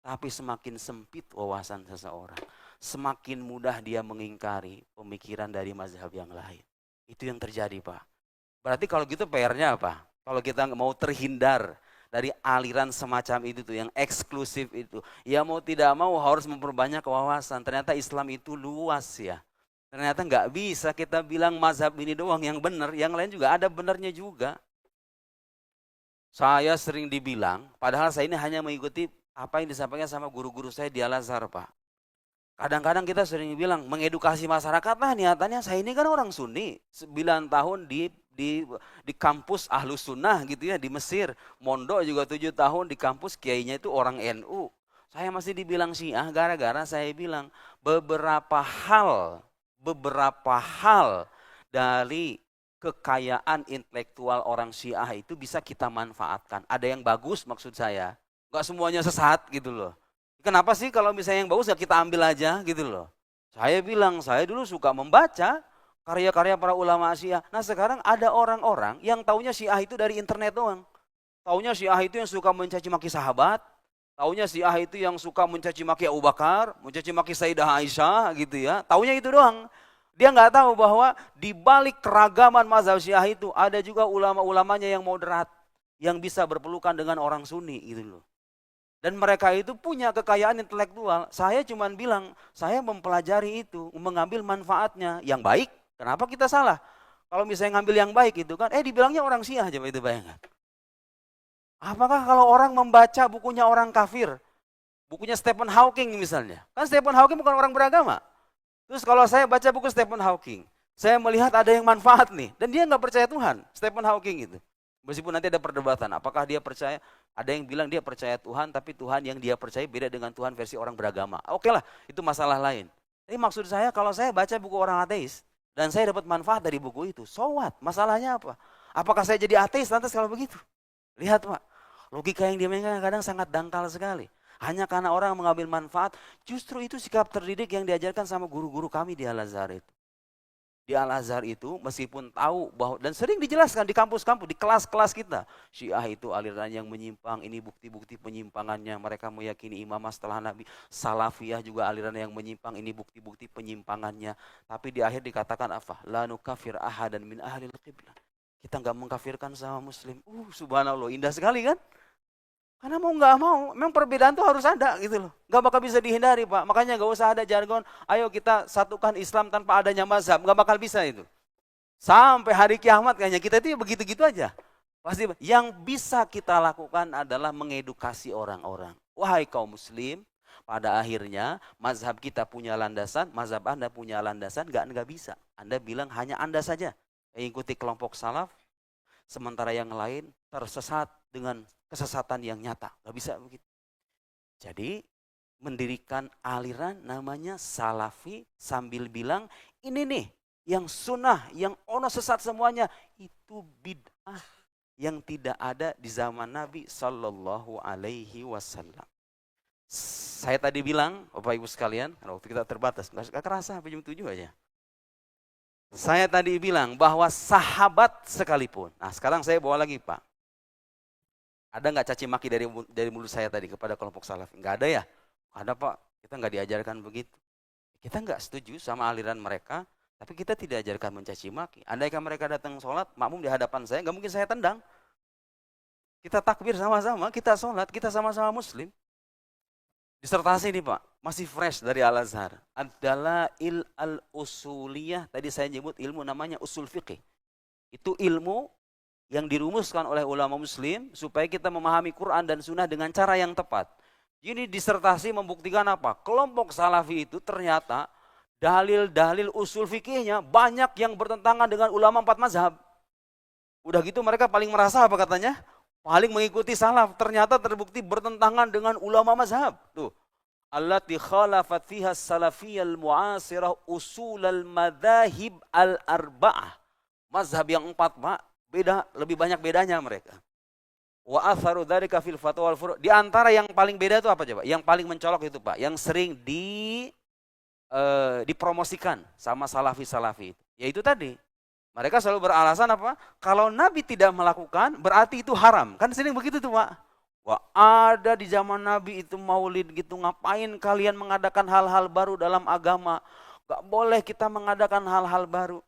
Speaker 3: Tapi semakin sempit wawasan seseorang, semakin mudah dia mengingkari pemikiran dari mazhab yang lain. Itu yang terjadi Pak. Berarti kalau gitu PR-nya apa? Kalau kita mau terhindar dari aliran semacam itu tuh, yang eksklusif itu, ya mau tidak mau harus memperbanyak wawasan. Ternyata Islam itu luas ya. Ternyata nggak bisa kita bilang mazhab ini doang yang benar, yang lain juga ada benarnya juga. Saya sering dibilang, padahal saya ini hanya mengikuti apa yang disampaikan sama guru-guru saya di Al-Azhar Pak. Kadang-kadang kita sering bilang mengedukasi masyarakat, nah niatannya saya ini kan orang Sunni, 9 tahun di kampus Ahlus Sunnah gitu ya di Mesir, mondok juga 7 tahun di kampus kiainya itu orang NU. Saya masih dibilang Syiah gara-gara saya bilang beberapa hal dari kekayaan intelektual orang Syiah itu bisa kita manfaatkan. Ada yang bagus maksud saya. Gak semuanya sesat gitu loh. Kenapa sih kalau misalnya yang bagus ya kita ambil aja gitu loh. Saya bilang, saya dulu suka membaca karya-karya para ulama Syiah. Nah sekarang ada orang-orang yang taunya Syiah itu dari internet doang. Taunya Syiah itu yang suka mencaci maki sahabat. Taunya Syiah itu yang suka mencaci maki Abu Bakar, mencaci maki Sayyidah Aisyah gitu ya. Taunya itu doang. Dia nggak tahu bahwa di balik keragaman mazhab Syiah itu ada juga ulama-ulamanya yang moderat. Yang bisa berpelukan dengan orang Sunni gitu loh. Dan mereka itu punya kekayaan intelektual. Saya cuma bilang, saya mempelajari itu, mengambil manfaatnya. Yang baik, kenapa kita salah? Kalau misalnya ngambil yang baik itu kan, dibilangnya orang Syiah aja itu bayangkan. Apakah kalau orang membaca bukunya orang kafir, bukunya Stephen Hawking misalnya, kan Stephen Hawking bukan orang beragama. Terus kalau saya baca buku Stephen Hawking, saya melihat ada yang manfaat nih, dan dia nggak percaya Tuhan, Stephen Hawking itu. Meskipun nanti ada perdebatan, apakah dia percaya, ada yang bilang dia percaya Tuhan, tapi Tuhan yang dia percaya beda dengan Tuhan versi orang beragama. Oke lah, itu masalah lain. Tapi maksud saya, kalau saya baca buku orang ateis, dan saya dapat manfaat dari buku itu, so what? Masalahnya apa? Apakah saya jadi ateis lantas kalau begitu? Lihat Pak, logika yang dimainkan kadang sangat dangkal sekali. Hanya karena orang mengambil manfaat, justru itu sikap terdidik yang diajarkan sama guru-guru kami di Al-Azhar itu. Di Al-Azhar itu meskipun tahu bahwa, dan sering dijelaskan di kampus-kampus, di kelas-kelas kita, Syiah itu aliran yang menyimpang, ini bukti-bukti penyimpangannya, mereka meyakini imamah setelah Nabi. Salafiyah juga aliran yang menyimpang, ini bukti-bukti penyimpangannya. Tapi di akhir dikatakan apa? La nukafir ahadan min ahlil qiblah. Kita nggak mengkafirkan sama muslim. Subhanallah, indah sekali kan? Karena mau nggak mau, memang perbedaan tuh harus ada gitu loh. Nggak bakal bisa dihindari Pak. Makanya nggak usah ada jargon, ayo kita satukan Islam tanpa adanya mazhab. Nggak bakal bisa itu. Sampai hari kiamat kayaknya kita itu begitu-gitu aja. Pasti yang bisa kita lakukan adalah mengedukasi orang-orang. Wahai kaum muslim, pada akhirnya mazhab kita punya landasan, mazhab Anda punya landasan, nggak bisa. Anda bilang hanya Anda saja yang ikuti kelompok salaf, sementara yang lain tersesat dengan kesesatan yang nyata. Nggak bisa begitu. Jadi mendirikan aliran namanya salafi sambil bilang ini nih yang sunnah, yang ono sesat semuanya itu bid'ah yang tidak ada di zaman Nabi Sallallahu Alaihi Wasallam. Saya tadi bilang, Bapak Ibu sekalian, waktu kita terbatas, nggak kerasa sampai jam 7 aja. Saya tadi bilang bahwa sahabat sekalipun. Nah sekarang saya bawa lagi Pak. Ada nggak caci maki dari mulut saya tadi kepada kelompok salaf? Nggak ada ya? Ada Pak, kita nggak diajarkan begitu. Kita nggak setuju sama aliran mereka, tapi kita tidak ajarkan mencaci maki. Andaikan mereka datang sholat, makmum di hadapan saya, nggak mungkin saya tendang. Kita takbir sama-sama, kita sholat, kita sama-sama muslim. Disertasi nih Pak, masih fresh dari Al-Azhar. Ad-Dalail al-Usuliyah, tadi saya nyebut ilmu namanya usul fiqih. Itu ilmu yang dirumuskan oleh ulama muslim supaya kita memahami Quran dan sunnah dengan cara yang tepat. Ini disertasi membuktikan apa? Kelompok salafi itu ternyata dalil-dalil usul fikihnya banyak yang bertentangan dengan ulama 4 mazhab. Udah gitu mereka paling merasa apa katanya? Paling mengikuti salaf. Ternyata terbukti bertentangan dengan ulama mazhab. Tuh. Allati khalafat fiha salafiyal mu'asirah usulal madhahib al-arba'ah. Mazhab yang 4 Pak, beda, lebih banyak bedanya mereka. Wa atharu dzalika fil fatwa wal furu'. Di antara yang paling beda itu apa coba? Yang paling mencolok itu Pak, yang sering dipromosikan sama salafi-salafi itu. Yaitu tadi, mereka selalu beralasan apa? Kalau Nabi tidak melakukan, berarti itu haram. Kan sering begitu tuh Pak. Wah ada di zaman Nabi itu maulid gitu, ngapain kalian mengadakan hal-hal baru dalam agama? Gak boleh kita mengadakan hal-hal baru.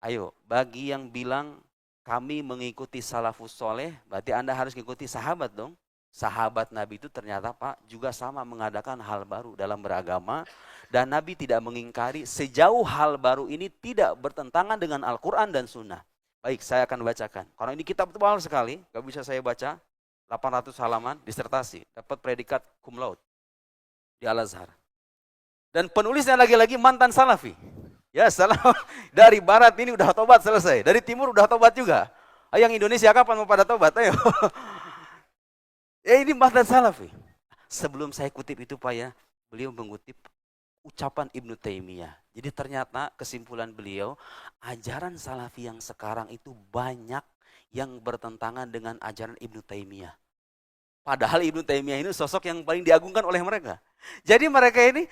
Speaker 3: Ayo, bagi yang bilang kami mengikuti salafus soleh, berarti Anda harus mengikuti sahabat dong. Sahabat Nabi itu ternyata Pak juga sama mengadakan hal baru dalam beragama. Dan Nabi tidak mengingkari sejauh hal baru ini tidak bertentangan dengan Al-Quran dan Sunnah. Baik, saya akan bacakan. Karena ini kitab tebal sekali, gak bisa saya baca. 800 halaman, disertasi. Dapat predikat cum laude di Al-Azhar. Dan penulisnya lagi-lagi mantan salafi. Ya salah, dari barat ini udah tobat selesai. Dari timur udah tobat juga. Yang Indonesia kapan mau pada tobat? Ayo. Ya ini mantan salafi. Sebelum saya kutip itu Pak ya, beliau mengutip ucapan Ibnu Taimiyah. Jadi ternyata kesimpulan beliau, ajaran salafi yang sekarang itu banyak yang bertentangan dengan ajaran Ibnu Taimiyah. Padahal Ibnu Taimiyah ini sosok yang paling diagungkan oleh mereka. Jadi mereka ini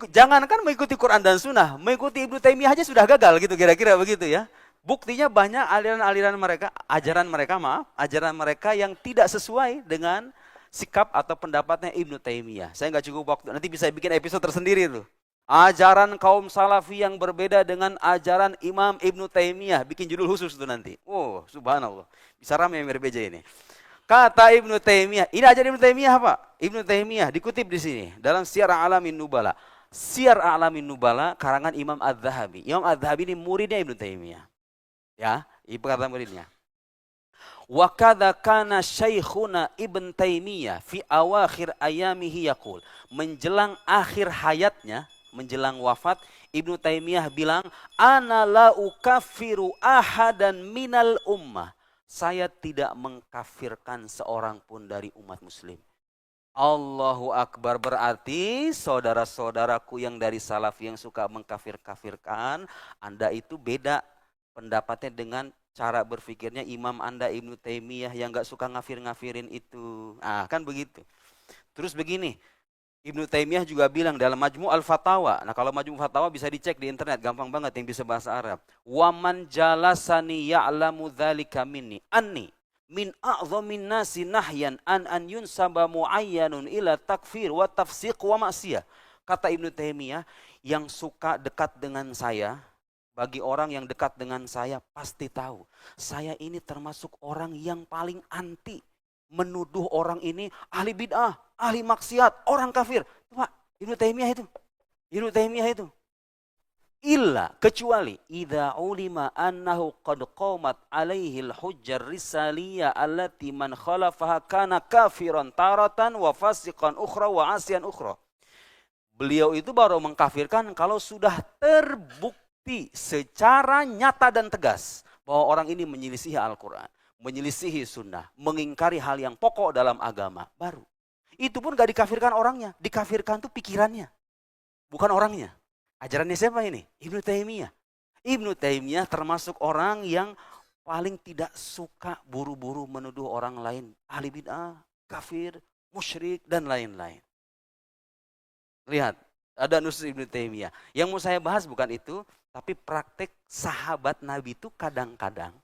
Speaker 3: jangankan mengikuti Quran dan Sunnah, mengikuti Ibnu Taimiyah aja sudah gagal gitu, kira-kira begitu ya. Buktinya banyak aliran-aliran mereka, ajaran mereka yang tidak sesuai dengan sikap atau pendapatnya Ibnu Taimiyah. Saya nggak cukup waktu, nanti bisa bikin episode tersendiri tuh. Ajaran kaum salafi yang berbeda dengan ajaran Imam Ibnu Taimiyah, bikin judul khusus tuh nanti. Oh, subhanallah. Bisa ramai yang berbeda ini. Kata Ibnu Taimiyah, ini ajaran Ibnu Taimiyah Pak. Ibnu Taimiyah dikutip di sini dalam Syiar A'lamin Nubala. Syiar A'lamin Nubala karangan Imam Adz-Dzahabi. Imam Adz-Dzahabi ini muridnya Ibnu Taimiyah. Ya, ibu kata muridnya. Wa kadza kana Syekhuna Ibn Taimiyah fi awakhir ayamihi yaqul. Menjelang akhir hayatnya, menjelang wafat, Ibnu Taimiyah bilang, "Ana la ukaffiru ahadan minal ummah." Saya tidak mengkafirkan seorang pun dari umat muslim. Allahu Akbar, berarti saudara-saudaraku yang dari salaf yang suka mengkafir-kafirkan, Anda itu beda pendapatnya dengan cara berpikirnya imam Anda Ibnu Taimiyah yang gak suka ngafir-ngafirin itu. Ah, kan begitu. Terus begini, Ibnu Taimiyah juga bilang dalam Majmu' al-Fatawa. Nah, kalau Majmu' al-Fatawa bisa dicek di internet, gampang banget yang bisa bahasa Arab. Wa man jalasani ya'lamu dzalika minni anni min a'dhamin nasi nahyan an yunsaba muayyanun ila takfir wa tafsiq wa ma'siyah. Kata Ibnu Taimiyah, yang suka dekat dengan saya, bagi orang yang dekat dengan saya pasti tahu, saya ini termasuk orang yang paling anti menuduh orang ini ahli bid'ah, ahli maksiat, orang kafir. Pak, Ibnu Taimiyah itu. Ibnu Taimiyah itu. illa kecuali idza ulima annahu qad qamat alaihi al-hujjar risaliyah allati man khalafaha kana kafiran taratan wa fasiqan ukhra wa asiyan ukhra. Beliau itu baru mengkafirkan kalau sudah terbukti secara nyata dan tegas bahwa orang ini menyelisihi Al-Quran, menyelisihi sunnah, mengingkari hal yang pokok dalam agama, baru. Itu pun gak dikafirkan orangnya, dikafirkan tuh pikirannya, bukan orangnya. Ajarannya siapa ini? Ibnu Taimiyah. Ibnu Taimiyah termasuk orang yang paling tidak suka buru-buru menuduh orang lain ahli bid'ah, kafir, musyrik, dan lain-lain. Lihat, ada nusus Ibnu Taimiyah. Yang mau saya bahas bukan itu, tapi praktek sahabat Nabi itu kadang-kadang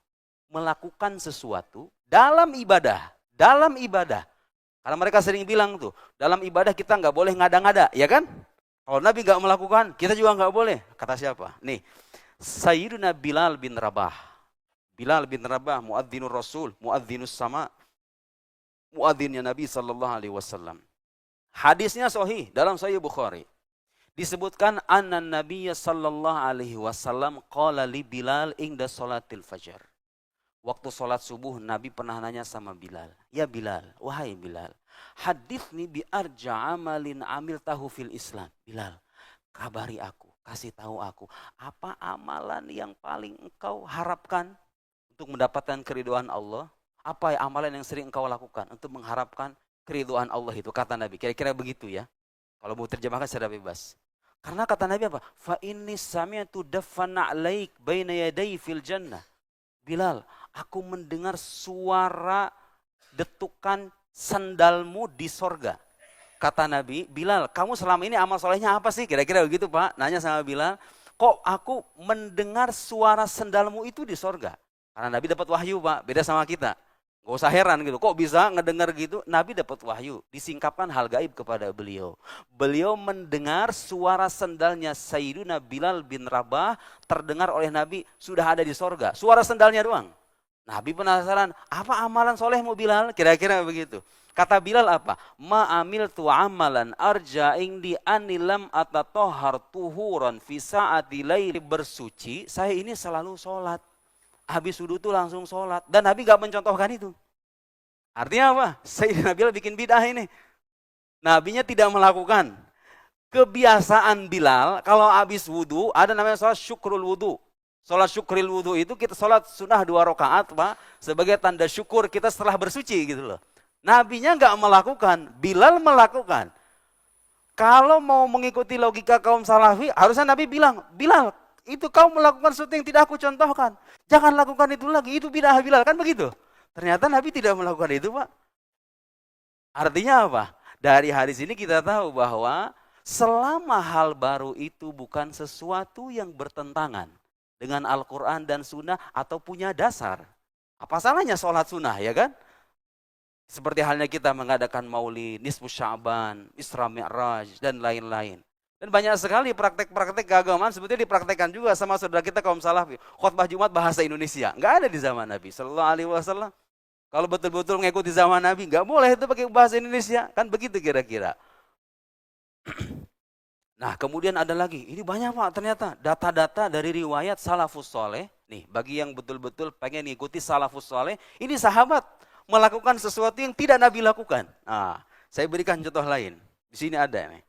Speaker 3: melakukan sesuatu dalam ibadah. Dalam ibadah. Karena mereka sering bilang tuh, dalam ibadah kita nggak boleh ngada-ngada, ya kan? Kalau Nabi nggak melakukan, kita juga nggak boleh. Kata siapa? Nih, Sayyiduna Bilal bin Rabah. Bilal bin Rabah, muadzinur Rasul, muadzinus sama, muadzinnya Nabi SAW. Hadisnya sahih dalam Sahih Bukhari. Disebutkan anna Nabiyya SAW qala li Bilal inda salatil fajar. Waktu sholat subuh Nabi pernah nanya sama Bilal. Ya Bilal, wahai Bilal. Hadithni bi arja amalin amil tahu fil Islam. Bilal, kabari aku, kasih tahu aku. Apa amalan yang paling engkau harapkan untuk mendapatkan keridhaan Allah? Apa amalan yang sering engkau lakukan untuk mengharapkan keridhaan Allah itu? Kata Nabi, kira-kira begitu ya. Kalau mau terjemahkan secara bebas. Karena kata Nabi apa? Fa inni sami'tu daffana 'alaik baina yaday fil jannah. Bilal, aku mendengar suara detukan sandalmu di sorga. Kata Nabi, Bilal, kamu selama ini amal solehnya apa sih? Kira-kira begitu Pak, nanya sama Bilal. Kok aku mendengar suara sandalmu itu di sorga? Karena Nabi dapat wahyu Pak, beda sama kita. Gak usah heran gitu, kok bisa ngedengar gitu? Nabi dapat wahyu, disingkapkan hal gaib kepada beliau. Beliau mendengar suara sendalnya Sayyiduna Bilal bin Rabah terdengar oleh Nabi sudah ada di sorga. Suara sendalnya doang. Nabi penasaran, apa amalan solehmu Bilal? Kira-kira begitu. Kata Bilal apa? Ma'amil tu amalan arja indi anilam atatohar tuhuran fi sa'ati laili bersuci. Saya ini selalu sholat. Habis wudhu itu langsung sholat. Dan Nabi gak mencontohkan itu. Artinya apa? Sayyidina Bilal bikin bid'ah ini. Nabinya tidak melakukan. Kebiasaan Bilal, kalau habis wudhu, ada namanya sholat syukrul wudhu. Sholat syukril wudhu itu kita sholat sunnah 2 rakaat Pak. Sebagai tanda syukur kita setelah bersuci gitu loh. Nabinya gak melakukan, Bilal melakukan. Kalau mau mengikuti logika kaum salafi, harusnya Nabi bilang, Bilal, itu kau melakukan sesuatu yang tidak aku contohkan. Jangan lakukan itu lagi, itu bid'ah Bilal, kan begitu. Ternyata Nabi tidak melakukan itu Pak. Artinya apa? Dari hadis ini kita tahu bahwa selama hal baru itu bukan sesuatu yang bertentangan dengan Al-Quran dan Sunnah atau punya dasar. Apa salahnya sholat sunnah ya kan? Seperti halnya kita mengadakan maulid, nisfu Sya'ban, Isra Mi'raj, dan lain-lain. Dan banyak sekali praktek-praktek keagamaan sebetulnya dipraktekkan juga sama saudara kita kaum salafi. Khutbah Jumat bahasa Indonesia, nggak ada di zaman Nabi Sallallahu Alaihi Wasallam. Kalau betul-betul mengikuti zaman Nabi, nggak boleh itu pakai bahasa Indonesia, kan begitu kira-kira. Nah kemudian ada lagi, ini banyak Pak ternyata data-data dari riwayat salafus soleh. Nih bagi yang betul-betul pengen mengikuti salafus soleh, ini sahabat melakukan sesuatu yang tidak Nabi lakukan. Nah, saya berikan contoh lain. Di sini ada nih.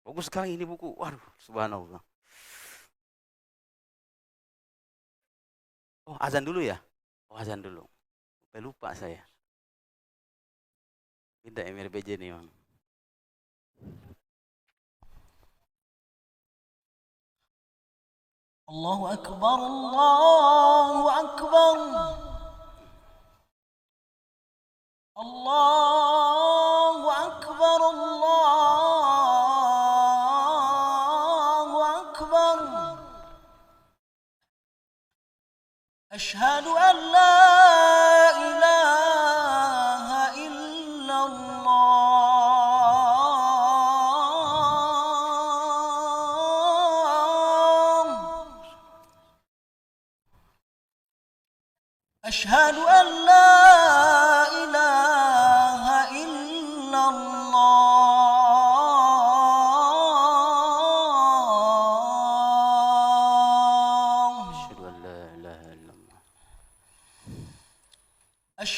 Speaker 3: Bagus sekali ini buku. Waduh, subhanallah. Oh, azan dulu ya? Oh, azan dulu. Lupa saya. Tidak Emir BJ nih, Bang.
Speaker 4: Allahu Akbar, Allahu Akbar. Allahu Akbar, Allahu Akbar. Asyhadu an la ilaha illallah. Asyhadu an la ilaha illallah.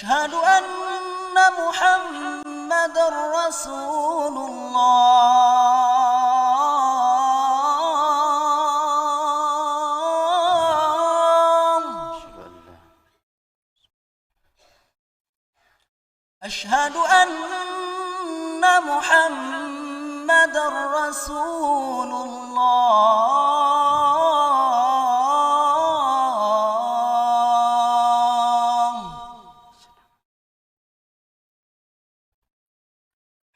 Speaker 4: أشهد أن محمد رسول الله أشهد أن محمد رسول الله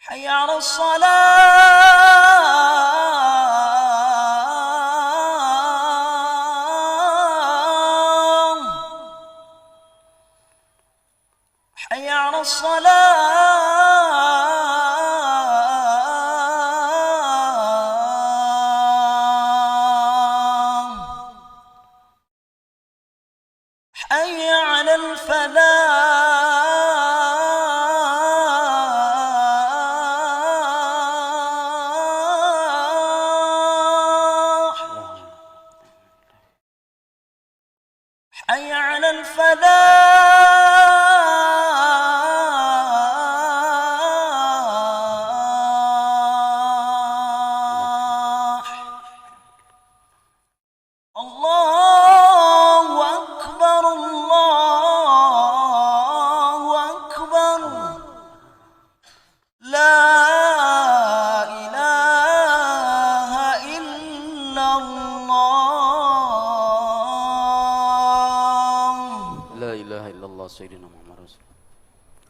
Speaker 4: حي على الصلاة حي على الصلاة حي على الفلاح حي على الفلاح الله أكبر الله أكبر لا إله إلا الله
Speaker 3: La ilaha illallah sayyidina Muhammad Rasulullah.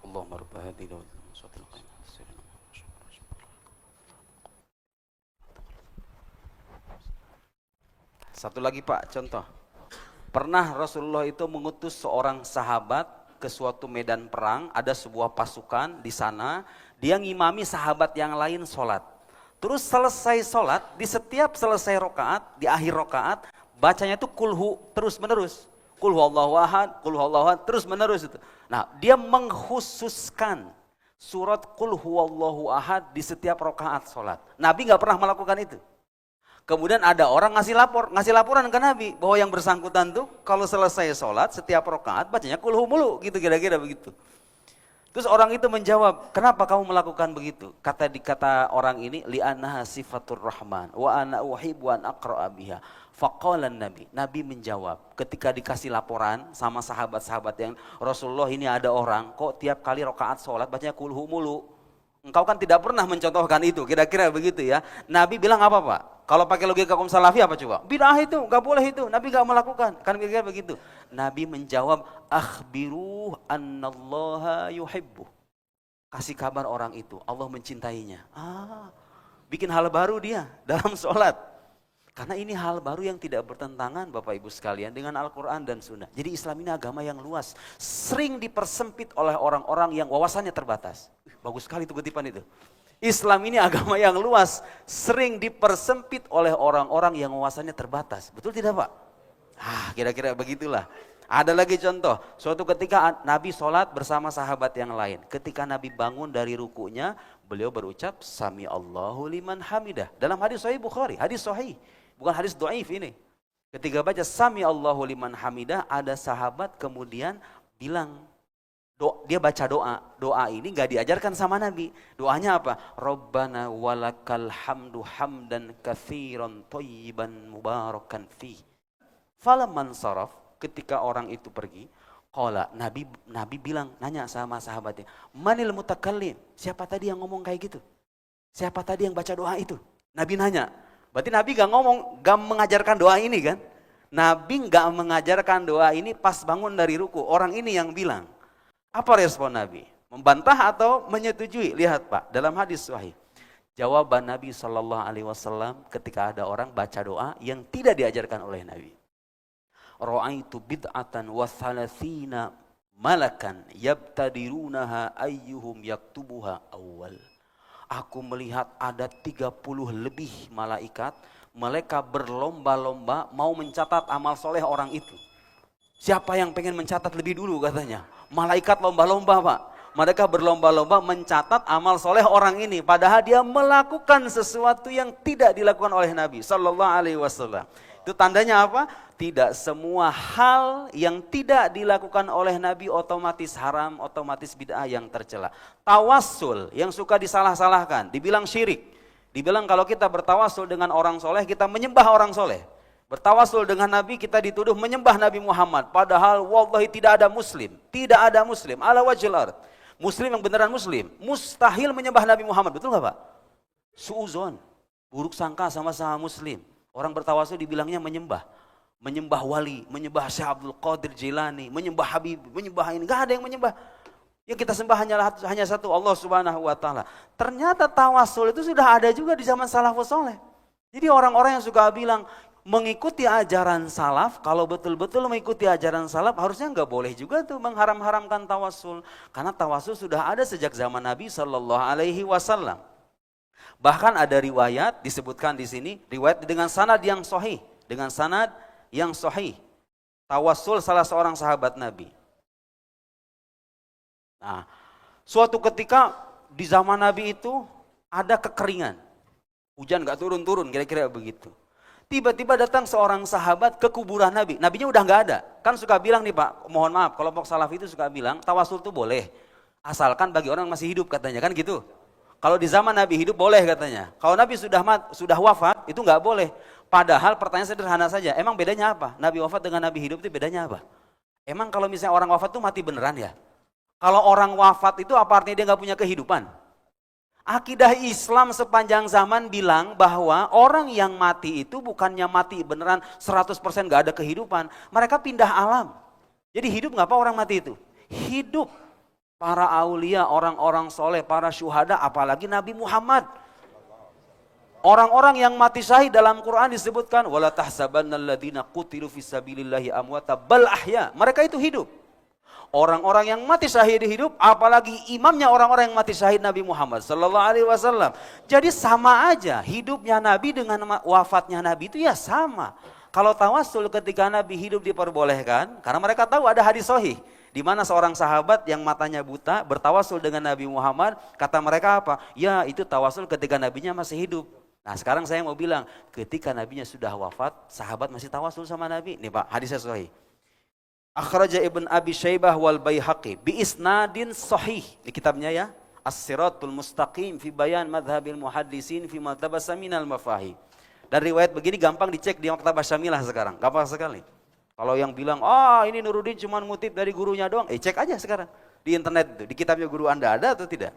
Speaker 3: Allahumma rabb hadhihi da'wati suratul qiyamah sayyidina Muhammad. Satu lagi Pak, contoh. Pernah Rasulullah itu mengutus seorang sahabat ke suatu medan perang, ada sebuah pasukan di sana, dia ngimami sahabat yang lain sholat. Terus selesai sholat, di setiap selesai rokaat, di akhir rokaat, bacanya itu kulhu terus menerus. Kulhu Allahu ahad, terus menerus itu. Nah, dia mengkhususkan surat kulhu Allahu ahad di setiap rokaat sholat. Nabi nggak pernah melakukan itu. Kemudian ada orang ngasih laporan ke Nabi bahwa yang bersangkutan tuh kalau selesai sholat setiap rakaat bacanya kulhu mulu, gitu kira-kira begitu. Terus orang itu menjawab, kenapa kamu melakukan begitu? Kata orang ini, li'annaha sifatur rahman wa ana uhibbu an aqra'a biha. Faqala Nabi menjawab ketika dikasih laporan sama sahabat-sahabat yang Rasulullah ini ada orang kok tiap kali rakaat sholat bacanya kulhu mulu. Engkau kan tidak pernah mencontohkan itu, kira-kira begitu ya. Nabi bilang apa Pak? Kalau pakai logika kaum salafi apa coba? Bid'ah itu, gak boleh itu, Nabi gak melakukan. Kan kira-kira begitu. Nabi menjawab, akhbiruh annallaha yuhibbu. Kasih kabar orang itu, Allah mencintainya. Bikin hal baru dia dalam sholat. Karena ini hal baru yang tidak bertentangan Bapak Ibu sekalian dengan Al-Quran dan Sunnah. Jadi Islam ini agama yang luas. Sering dipersempit oleh orang-orang yang wawasannya terbatas. Bagus sekali itu kutipan itu. Islam ini agama yang luas. Sering dipersempit oleh orang-orang yang wawasannya terbatas. Betul tidak Pak? Kira-kira begitulah. Ada lagi contoh. Suatu ketika Nabi sholat bersama sahabat yang lain. Ketika Nabi bangun dari rukunya, beliau berucap, Sami Allahu liman hamidah. Dalam hadis Sahih Bukhari, hadis Sahih. Bukan hadis dhaif ini. Ketika baca Sami Allahu liman hamidah, ada sahabat kemudian bilang, dia baca doa. Doa ini gak diajarkan sama Nabi. Doanya apa? Rabbana walakal hamdu hamdan katsiran thayyiban mubarakan fi. Falamman saraf, ketika orang itu pergi, qala, Nabi bilang, nanya sama sahabatnya, manil mutakallim? Siapa tadi yang ngomong kayak gitu? Siapa tadi yang baca doa itu? Nabi nanya. Berarti Nabi gak ngomong, gak mengajarkan doa ini kan? Nabi gak mengajarkan doa ini pas bangun dari ruku. Orang ini yang bilang. Apa respon Nabi? Membantah atau menyetujui? Lihat Pak, dalam hadis Sahih. Jawaban Nabi SAW ketika ada orang baca doa yang tidak diajarkan oleh Nabi. Ra'aitu bid'atan wa thalathina malakan yabtadirunaha ayyuhum yaktubuha awal. Aku melihat ada 30 lebih malaikat, mereka berlomba-lomba mau mencatat amal soleh orang itu. Siapa yang pengen mencatat lebih dulu katanya? Malaikat lomba-lomba Pak. Mereka berlomba-lomba mencatat amal soleh orang ini. Padahal dia melakukan sesuatu yang tidak dilakukan oleh Nabi SAW. Itu tandanya apa? tidak semua hal yang tidak dilakukan oleh Nabi otomatis haram, otomatis bid'ah yang tercela. Tawassul yang suka disalah-salahkan, dibilang syirik. Dibilang kalau kita bertawassul dengan orang soleh, kita menyembah orang soleh. Bertawassul dengan Nabi, kita dituduh menyembah Nabi Muhammad. Padahal wallahi tidak ada muslim ala wajhil ard. Muslim yang beneran muslim, mustahil menyembah Nabi Muhammad, betul gak Pak? Suuzon, buruk sangka sama-sama muslim. Orang bertawassul dibilangnya menyembah wali, menyembah Syekh Abdul Qadir Jilani, menyembah Habib, menyembah ini. Gak ada yang menyembah. Yang kita sembah hanya satu, Allah Subhanahu wa taala. Ternyata tawassul itu sudah ada juga di zaman salafus saleh. Jadi orang-orang yang suka bilang mengikuti ajaran salaf, kalau betul-betul mengikuti ajaran salaf harusnya nggak boleh juga tuh mengharam-haramkan tawassul. Karena tawassul sudah ada sejak zaman Nabi Shallallahu Alaihi Wasallam. Bahkan ada riwayat disebutkan di sini, riwayat dengan sanad yang sahih, tawassul salah seorang sahabat Nabi. Nah, suatu ketika di zaman Nabi itu ada kekeringan, hujan nggak turun-turun, kira-kira begitu. Tiba-tiba datang seorang sahabat ke kuburan Nabi. Nabinya udah nggak ada. Kan suka bilang nih Pak, mohon maaf, kelompok salaf itu suka bilang tawassul itu boleh, asalkan bagi orang yang masih hidup katanya, kan gitu. Kalau di zaman Nabi hidup boleh katanya. Kalau Nabi sudah wafat itu nggak boleh. Padahal pertanyaan sederhana saja, emang bedanya apa? Nabi wafat dengan Nabi hidup itu bedanya apa? Emang kalau misalnya orang wafat itu mati beneran ya? Kalau orang wafat itu apa artinya dia nggak punya kehidupan? Akidah Islam sepanjang zaman bilang bahwa orang yang mati itu bukannya mati beneran 100% nggak ada kehidupan. Mereka pindah alam. Jadi hidup nggak apa orang mati itu? Hidup. Para aulia, orang-orang soleh, para syuhada, apalagi Nabi Muhammad. Orang-orang yang mati syahid dalam Quran disebutkan wala tahsabannalladzina qutilu fisabilillahi amwata bal ahya. Mereka itu hidup. Orang-orang yang mati syahid hidup, apalagi imamnya orang-orang yang mati syahid Nabi Muhammad sallallahu alaihi wasallam. Jadi sama aja hidupnya Nabi dengan wafatnya Nabi itu ya sama. Kalau tawassul ketika Nabi hidup diperbolehkan karena mereka tahu ada hadis sahih di mana seorang sahabat yang matanya buta bertawassul dengan Nabi Muhammad, kata mereka apa? Ya, itu tawassul ketika nabinya masih hidup. Nah, sekarang saya mau bilang, ketika nabinya sudah wafat, sahabat masih tawassul sama Nabi. Nih Pak, hadisnya sahih. Akhraja Ibn Abi Syaibah wal Baihaqi bi isnadin sahih. Di kitabnya ya, As-Siratul Mustaqim fi Bayan Madhabil Muhaddisin fi Martabah Saminal Mafahi. Dan riwayat begini gampang dicek di Maktabah Syamilah sekarang, gampang sekali. Kalau yang bilang, ini Nuruddin cuma ngutip dari gurunya doang, cek aja sekarang di internet itu, di kitabnya guru Anda ada atau tidak?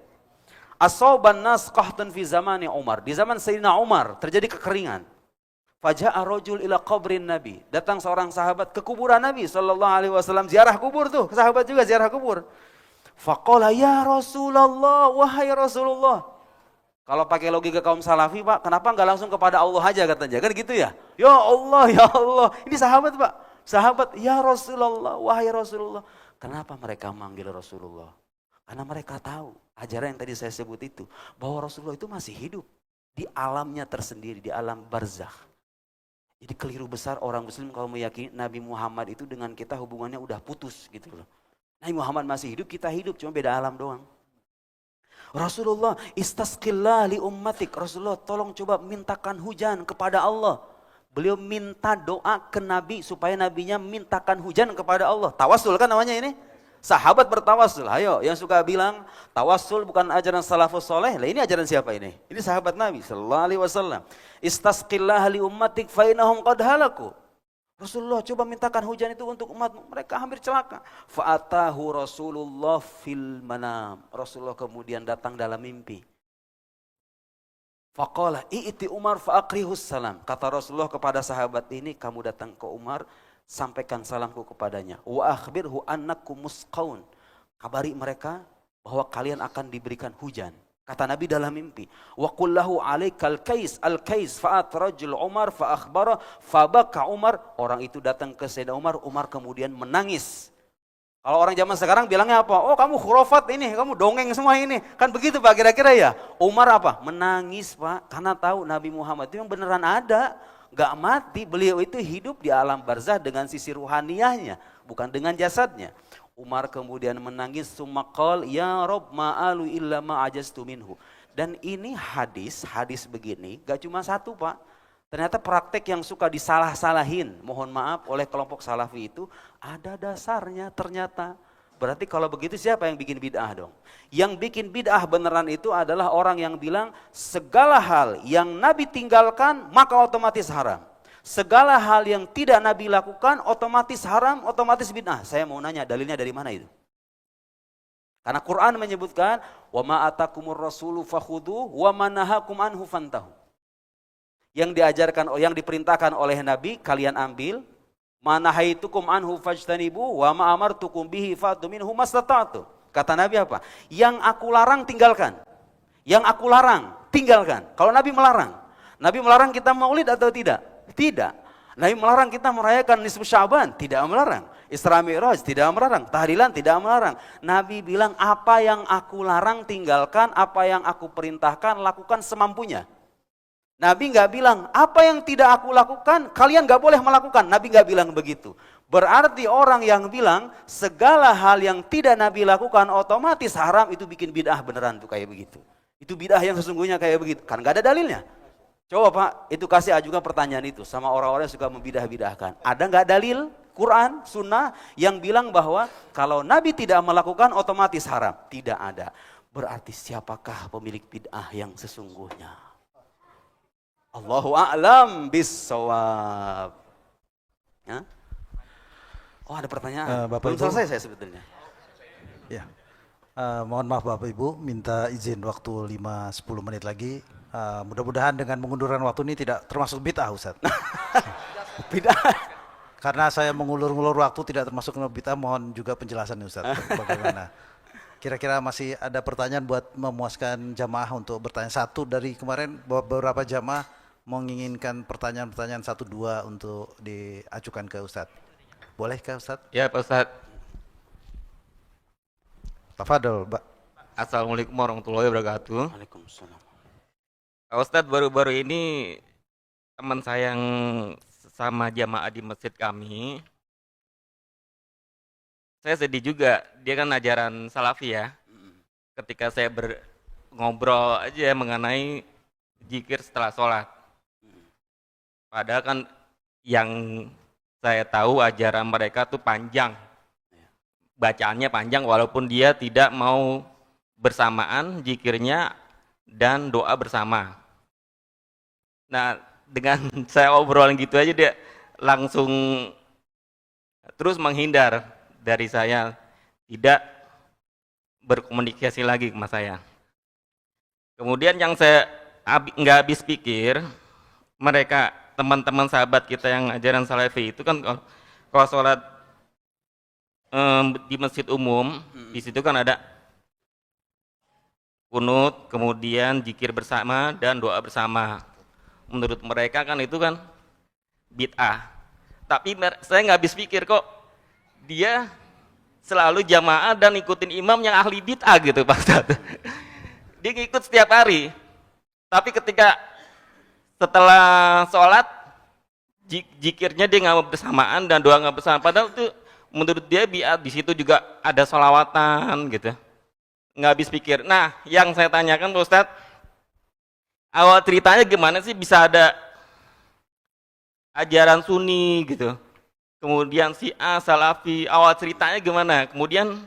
Speaker 3: Asoban nas qahtun fi zamani Umar. Di zaman Sayyidina Umar terjadi kekeringan. Faja'a rajul ila qabrin Nabi. Datang seorang sahabat ke kuburan Nabi sallallahu alaihi wasallam, ziarah kubur tuh, sahabat juga ziarah kubur. Faqala ya Rasulullah, wahai Rasulullah. Kalau pakai logika kaum salafi Pak, kenapa enggak langsung kepada Allah aja katanya? Kan gitu ya? Ya Allah, ya Allah. Ini sahabat Pak. Sahabat, ya Rasulullah, wahai Rasulullah. Kenapa mereka manggil Rasulullah? Karena mereka tahu ajaran yang tadi saya sebut itu, bahwa Rasulullah itu masih hidup di alamnya tersendiri, di alam barzakh. Jadi keliru besar orang muslim kalau meyakini Nabi Muhammad itu dengan kita hubungannya udah putus gitu loh. Nabi Muhammad masih hidup, kita hidup, cuma beda alam doang. Rasulullah, istasqillah li ummatik. Rasulullah, tolong coba mintakan hujan kepada Allah. Beliau minta doa ke Nabi supaya nabinya mintakan hujan kepada Allah. Tawassul kan namanya ini. Sahabat bertawassul. Ayo, yang suka bilang tawassul bukan ajaran salafus soleh. Lah ini ajaran siapa ini? Ini sahabat Nabi sallallahu alaihi wasallam. Istasqillah li ummatik fa innahum qad halaku. Rasulullah coba mintakan hujan itu untuk umat, mereka hampir celaka. Fa'atahu Rasulullah fil manam. Rasulullah kemudian datang dalam mimpi. Faqala i'ti Umar fa'aqrihus salam. Kata Rasulullah kepada sahabat ini, kamu datang ke Umar, sampaikan salamku kepadanya. Wa akhbirhu annakum musqaun. Kabari mereka bahwa kalian akan diberikan hujan. Kata Nabi dalam mimpi. Wa qul lahu alaikal kais al-kais fa'atrajul Umar fa akhbara fabaka Umar. Orang itu datang ke Sayyidina Umar, Umar kemudian menangis. Kalau orang zaman sekarang bilangnya apa? Oh, kamu khurafat ini, kamu dongeng semua ini. Kan begitu Pak kira-kira ya? Umar apa? Menangis Pak, karena tahu Nabi Muhammad itu yang beneran ada. Gak mati, beliau itu hidup di alam barzah dengan sisi ruhaniyahnya, bukan dengan jasadnya. Umar kemudian menangis, summaqal ya Rob ma'alu illa ma'ajastu minhu. Dan ini hadis begini, gak cuma satu Pak. Ternyata praktek yang suka disalah-salahin, mohon maaf, oleh kelompok salafi itu ada dasarnya ternyata. Berarti kalau begitu siapa yang bikin bid'ah dong? Yang bikin bid'ah beneran itu adalah orang yang bilang segala hal yang Nabi tinggalkan maka otomatis haram. Segala hal yang tidak Nabi lakukan otomatis haram, otomatis bid'ah. Saya mau nanya dalilnya dari mana itu? Karena Quran menyebutkan wa ma atakumur rasulu fakhudhu wa ma nahakum anhu fantahu. Yang diajarkan, yang diperintahkan oleh Nabi kalian ambil, manahaitukum anhu fajtanibu wa ma amartukum bihi fa'tu minhu mastata'tu. Kata Nabi apa? Yang aku larang tinggalkan. Yang aku larang tinggalkan. Kalau Nabi melarang kita maulid atau tidak? Tidak. Nabi melarang kita merayakan nisfu Sya'ban, tidak melarang. Isra Mi'raj tidak melarang, tahlilan tidak melarang. Nabi bilang apa yang aku larang tinggalkan, apa yang aku perintahkan lakukan semampunya. Nabi nggak bilang, apa yang tidak aku lakukan, kalian nggak boleh melakukan. Nabi nggak bilang begitu. Berarti orang yang bilang, segala hal yang tidak Nabi lakukan otomatis haram, itu bikin bid'ah beneran tuh kayak begitu. Itu bid'ah yang sesungguhnya kayak begitu. Kan nggak ada dalilnya. Coba Pak, itu kasih ajukan pertanyaan itu sama orang-orang yang suka membidah-bidahkan. Ada nggak dalil, Quran, Sunnah, yang bilang bahwa kalau Nabi tidak melakukan otomatis haram? Tidak ada. Berarti siapakah pemilik bid'ah yang sesungguhnya? Allahu a'lam bis-shawab. Ya? Oh ada pertanyaan.
Speaker 5: Bapak
Speaker 3: Belum
Speaker 5: Ibu,
Speaker 3: selesai saya sebetulnya.
Speaker 5: Ya, mohon maaf Bapak Ibu, minta izin waktu 5-10 menit lagi. Mudah-mudahan dengan mengunduran waktu ini tidak termasuk bid'ah Ustaz.
Speaker 3: Bid'ah.
Speaker 5: Karena saya mengulur-ulur waktu tidak termasuk bid'ah, mohon juga penjelasan Ustaz. Bagaimana? Kira-kira masih ada pertanyaan buat memuaskan jamaah untuk bertanya. Satu dari kemarin beberapa jamaah menginginkan pertanyaan-pertanyaan 1-2 untuk diajukan ke Ustadz. Bolehkah Ustadz?
Speaker 6: Ya Pak Ustadz.
Speaker 5: Tafadhol, Mbak.
Speaker 6: Assalamualaikum warahmatullahi wabarakatuh.
Speaker 3: Waalaikumsalam.
Speaker 6: Pak Ustadz, baru-baru ini teman saya yang sama jamaah di masjid kami, saya sedih juga. Dia kan ajaran salafi ya. Ketika saya ngobrol aja mengenai zikir setelah sholat. Padahal kan yang saya tahu ajaran mereka tuh panjang. Bacaannya panjang walaupun dia tidak mau bersamaan zikirnya dan doa bersama. Nah, dengan saya obrolan gitu aja dia langsung terus menghindar dari saya, tidak berkomunikasi lagi sama saya. Kemudian yang saya nggak habis pikir, mereka teman-teman sahabat kita yang ajaran salafi itu kan kalau sholat di masjid umum, di situ kan ada kunut, kemudian zikir bersama dan doa bersama. Menurut mereka kan itu kan bid'ah. Tapi saya nggak habis pikir kok dia selalu jamaah dan ikutin imam yang ahli bid'ah gitu Pak Ustadz. Dia ngikut setiap hari. Tapi ketika setelah sholat zikirnya dia nggak bersamaan dan doa nggak bersama. Padahal itu menurut dia bid'ah. Di situ juga ada sholawatan gitu. Nggak habis pikir. Nah, yang saya tanyakan Pak Ustadz, awal ceritanya gimana sih bisa ada ajaran Sunni gitu, kemudian Syiah, Salafi, awal ceritanya gimana? Kemudian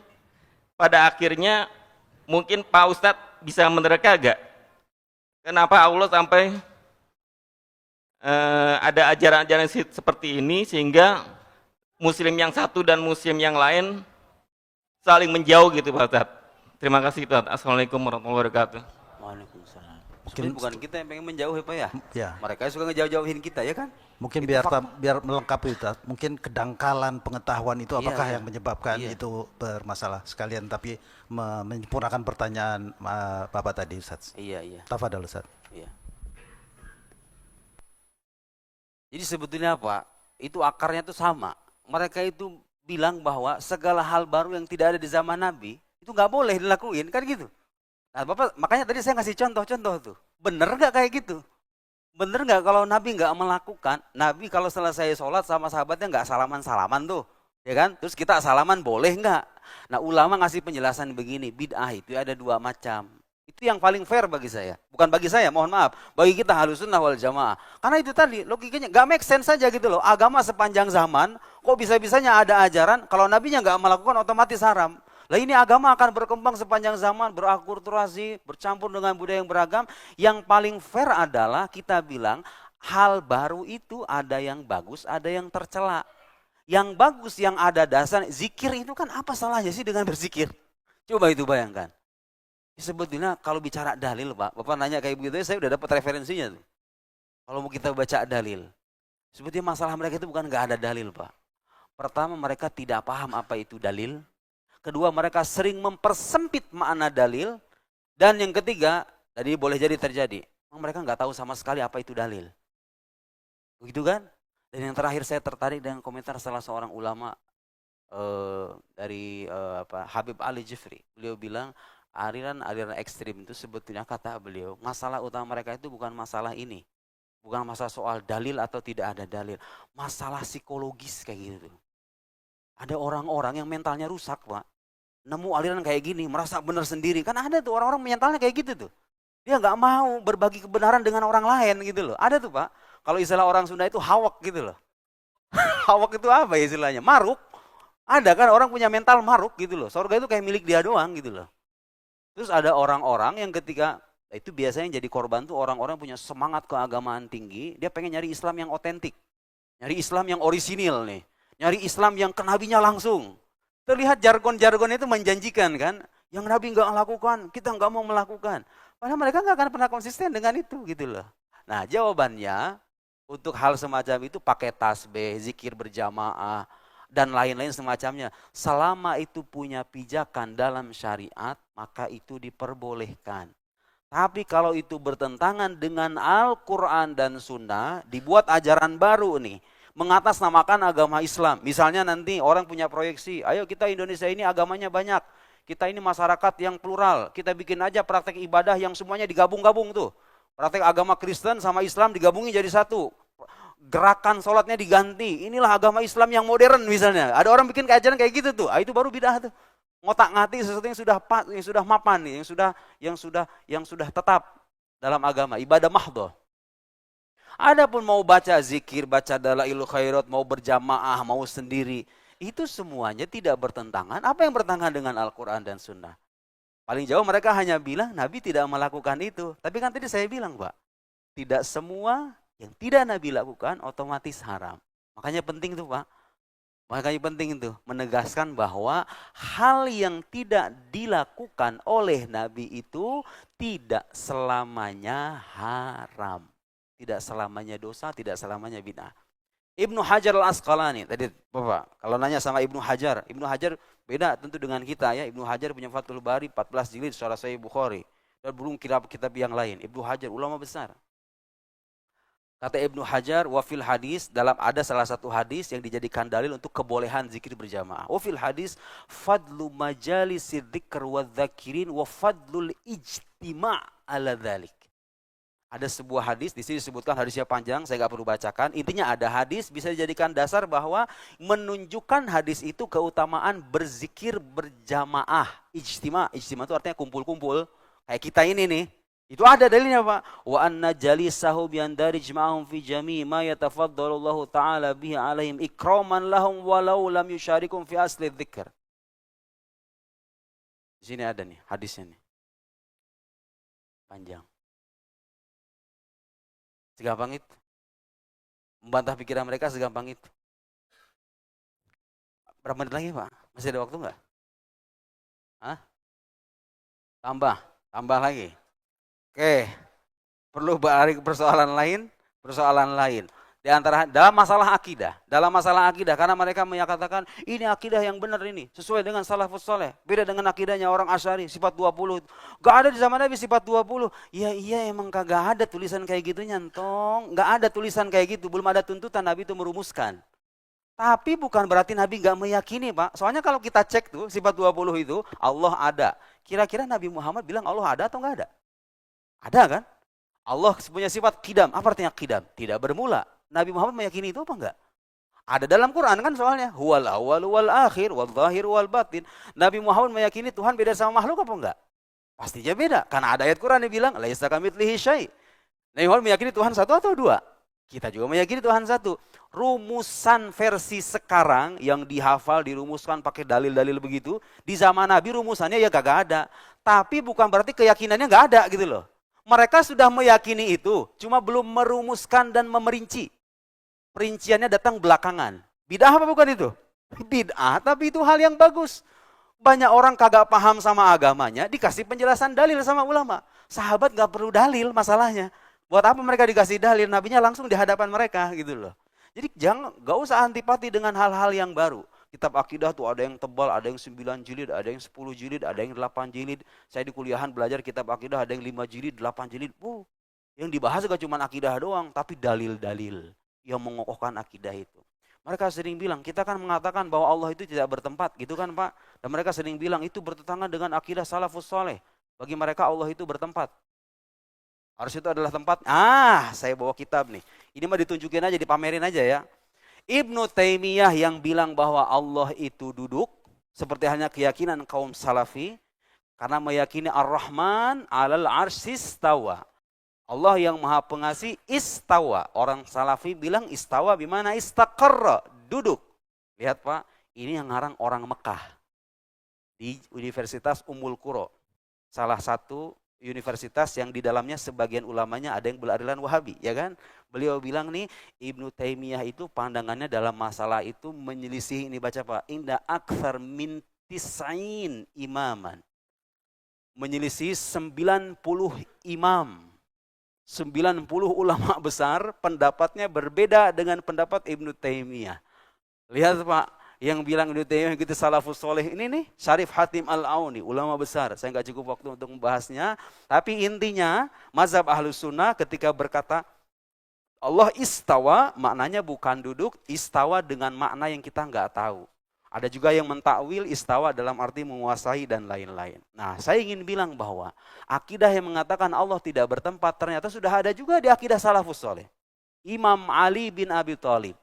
Speaker 6: pada akhirnya mungkin Pak Ustadz bisa menerka gak? Kenapa Allah sampai ada ajaran-ajaran seperti ini sehingga Muslim yang satu dan Muslim yang lain saling menjauh gitu Pak Ustadz? Terima kasih Ustadz. Assalamualaikum warahmatullahi wabarakatuh.
Speaker 3: Waalaikumsalam.
Speaker 5: Mungkin
Speaker 3: bukan kita yang pengen menjauh ya Pak ya?
Speaker 5: Ya.
Speaker 3: Mereka suka ngejauh-jauhin kita ya kan?
Speaker 5: Mungkin
Speaker 3: Itu
Speaker 5: biar melengkapi Ustaz, mungkin kedangkalan pengetahuan itu apakah
Speaker 3: Iya.
Speaker 5: yang menyebabkan
Speaker 3: Iya.
Speaker 5: itu bermasalah sekalian, tapi menyempurnakan pertanyaan Bapak tadi Ustaz.
Speaker 3: Iya.
Speaker 5: Tafadhol Ustaz.
Speaker 3: Iya. Jadi sebetulnya Pak, itu akarnya tuh sama. Mereka itu bilang bahwa segala hal baru yang tidak ada di zaman Nabi itu nggak boleh dilakuin kan gitu. Nah Bapak, makanya tadi saya ngasih contoh-contoh tuh. Bener nggak kayak gitu? Bener nggak kalau Nabi nggak melakukan? Nabi kalau selesai sholat sama sahabatnya nggak salaman-salaman tuh, ya kan? Terus kita salaman boleh nggak? Nah ulama ngasih penjelasan begini, bid'ah itu ada dua macam. Itu Itu yang paling fair bagi saya. Bukan bagi saya, mohon maaf. Bagi kita Ahlussunnah wal Jamaah. Karena itu tadi, logikanya nggak make sense saja gitu loh. Agama sepanjang zaman, kok bisa-bisanya ada ajaran, kalau nabinya nggak melakukan otomatis haram. Lah ini agama akan berkembang sepanjang zaman, berakulturasi, bercampur dengan budaya yang beragam. Yang paling fair adalah kita bilang, hal baru itu ada yang bagus, ada yang tercela. Yang bagus, yang ada dasar, zikir itu kan apa salahnya sih dengan berzikir? Coba itu bayangkan. Sebetulnya kalau bicara dalil Pak, Bapak nanya kayak begitu, saya udah dapat referensinya tuh. Kalau mau kita baca dalil. Sebetulnya masalah mereka itu bukan nggak ada dalil Pak. Pertama mereka tidak paham apa itu dalil. Kedua mereka sering mempersempit makna dalil. Dan yang ketiga, tadi boleh jadi terjadi, mereka nggak tahu sama sekali apa itu dalil. Begitu kan? Dan yang terakhir saya tertarik dengan komentar salah seorang ulama dari Habib Ali Jifri. Beliau bilang, aliran ekstrim itu sebetulnya kata beliau, masalah utama mereka itu bukan masalah ini. Bukan masalah soal dalil atau tidak ada dalil. Masalah psikologis kayak gitu. Ada orang-orang yang mentalnya rusak Pak. Nemu aliran kayak gini, merasa benar sendiri. Kan ada tuh orang-orang mentalnya kayak gitu tuh. Dia nggak mau berbagi kebenaran dengan orang lain gitu loh. Ada tuh Pak. Kalau istilah orang Sunda itu hawak gitu loh. Hawak itu apa ya istilahnya? Maruk. Ada kan orang punya mental maruk gitu loh. Surga itu kayak milik dia doang gitu loh. Terus ada orang-orang yang ketika, itu biasanya jadi korban tuh orang-orang punya semangat keagamaan tinggi, dia pengen nyari Islam yang otentik. Nyari Islam yang orisinil nih. Nyari Islam yang ke nabinya langsung. Terlihat jargon-jargon itu menjanjikan kan. Yang Nabi nggak lakukan, kita nggak mau melakukan. Padahal mereka nggak akan pernah konsisten dengan itu gitu loh. Nah jawabannya, untuk hal semacam itu pakai tasbih, zikir berjamaah, dan lain-lain semacamnya. Selama itu punya pijakan dalam syariat, maka itu diperbolehkan. Tapi kalau itu bertentangan dengan Al-Quran dan Sunnah, dibuat ajaran baru nih. Mengatasnamakan agama Islam. Misalnya nanti orang punya proyeksi, ayo kita Indonesia ini agamanya banyak. Kita ini masyarakat yang plural. Kita bikin aja praktek ibadah yang semuanya digabung-gabung tuh. Praktek agama Kristen sama Islam digabungin jadi satu. Gerakan sholatnya diganti. Inilah agama Islam yang modern misalnya. Ada orang bikin kajian kayak gitu tuh. Itu baru bidah tuh. Ngotak-ngatik sesuatu yang sudah mapan nih, yang sudah tetap dalam agama, ibadah mahdhah. Adapun mau baca zikir, baca dalailul khairat, mau berjamaah, mau sendiri, itu semuanya tidak bertentangan. Apa yang bertentangan dengan Al-Quran dan Sunnah? Paling jauh mereka hanya bilang Nabi tidak melakukan itu. Tapi kan tadi saya bilang Pak, tidak semua yang tidak Nabi lakukan otomatis haram. Makanya penting tuh Pak. Makanya penting itu menegaskan bahwa hal yang tidak dilakukan oleh Nabi itu tidak selamanya haram. Tidak selamanya dosa, tidak selamanya bid'ah. Ibnu Hajar al-Asqalani, tadi Bapak, kalau nanya sama Ibnu Hajar beda tentu dengan kita ya. Ibnu Hajar punya Fathul Bari 14 jilid Syarah Sahih Bukhari. Dan belum kitab-kitab yang lain. Ibnu Hajar, ulama besar. Kata Ibnu Hajar, wafil hadis, ada salah satu hadis yang dijadikan dalil untuk kebolehan zikir berjamaah. Wafil hadis, fadlu majalisi dzikr wa dzakirin wa fadlul ijtima' ala dzalik. Ada sebuah hadis, di sini disebutkan hadisnya panjang, saya nggak perlu bacakan. Intinya ada hadis bisa dijadikan dasar bahwa menunjukkan hadis itu keutamaan berzikir berjamaah. Ijtima' itu artinya kumpul-kumpul. Kayak kita ini nih. Itu ada dalilnya Pak. Wa anna jalisahu bi andarij ma'hum fi jami' ma yatafaddalullahu ta'ala bihi 'alaihim ikraman lahum walau lam yusyarikum fi asli dzikr. Di sini ada nih hadisnya nih. Panjang. Segampang itu. Membantah pikiran mereka segampang itu. Berapa menit lagi Pak? Masih ada waktu enggak? Hah? Tambah lagi. Oke, perlu balik ke persoalan lain. Di antara dalam masalah akidah, karena mereka menyatakan ini akidah yang benar ini, sesuai dengan salafus soleh, beda dengan akidahnya orang Asy'ari, sifat 20. Gak ada di zaman Nabi sifat 20. Iya emang kagak ada tulisan kayak gitu nyantong, gak ada tulisan kayak gitu, belum ada tuntutan Nabi itu merumuskan. Tapi bukan berarti Nabi gak meyakini Pak, soalnya kalau kita cek tuh sifat 20 itu, Allah ada. Kira-kira Nabi Muhammad bilang Allah ada atau gak ada? Ada kan? Allah punya sifat qidam. Apa artinya qidam? Tidak bermula. Nabi Muhammad meyakini itu apa enggak? Ada dalam Quran kan soalnya. Huwal awwal wal akhir wal zahir wal batin. Nabi Muhammad meyakini Tuhan beda sama makhluk apa enggak? Pastinya beda, karena ada ayat Quran yang bilang laisa kamitslihi syai'. Nabi Muhammad meyakini Tuhan satu atau dua? Kita juga meyakini Tuhan satu. Rumusan versi sekarang yang dihafal, dirumuskan pakai dalil-dalil begitu, di zaman Nabi rumusannya ya gak ada. Tapi bukan berarti keyakinannya gak ada gitu loh. Mereka sudah meyakini itu, cuma belum merumuskan dan memerinci. Perinciannya datang belakangan. Bid'ah apa bukan itu? Bid'ah, tapi itu hal yang bagus. Banyak orang kagak paham sama agamanya, dikasih penjelasan dalil sama ulama. Sahabat gak perlu dalil masalahnya. Buat apa mereka dikasih dalil? Nabinya langsung di hadapan mereka gitu loh. Jadi gak usah antipati dengan hal-hal yang baru. Kitab akidah tuh ada yang tebal, ada yang 9 jilid, ada yang 10 jilid, ada yang 8 jilid. Saya di kuliahan belajar kitab akidah ada yang 5 jilid, 8 jilid. Yang dibahas gak cuma akidah doang, tapi dalil-dalil yang mengokohkan akidah itu. Mereka sering bilang, kita kan mengatakan bahwa Allah itu tidak bertempat, gitu kan Pak? Dan mereka sering bilang itu bertentangan dengan akidah salafus soleh. Bagi mereka Allah itu bertempat. Harus itu adalah tempat. Saya bawa kitab nih. Ini mah ditunjukin aja, dipamerin aja ya. Ibnu Taimiyah yang bilang bahwa Allah itu duduk, seperti hanya keyakinan kaum salafi, karena meyakini Ar-Rahman 'alal 'arsy istawa. Allah yang maha pengasih istawa. Orang salafi bilang istawa bimana istaqarra, duduk. Lihat Pak, ini yang ngarang orang Mekah. Di Universitas Ummul Qura. Salah satu universitas yang di dalamnya sebagian ulamanya ada yang beraliran Wahabi, ya kan? Beliau bilang nih, Ibnu Taimiyah itu pandangannya dalam masalah itu menyelisih, ini baca Pak, inda akthar min tis'in imaman. Menyelisih 90 imam. 90 ulama besar pendapatnya berbeda dengan pendapat Ibnu Taimiyah. Lihat Pak, yang bilang Ibnu Taimiyah gitu salafus soleh ini nih, Syarif Hatim Al-Auni, ulama besar. Saya nggak cukup waktu untuk membahasnya, tapi intinya mazhab Ahlus Sunnah ketika berkata Allah istawa, maknanya bukan duduk, istawa dengan makna yang kita nggak tahu. Ada juga yang mentakwil istawa dalam arti menguasai dan lain-lain. Nah, saya ingin bilang bahwa akidah yang mengatakan Allah tidak bertempat ternyata sudah ada juga di akidah salafus soleh. Imam Ali bin Abi Thalib,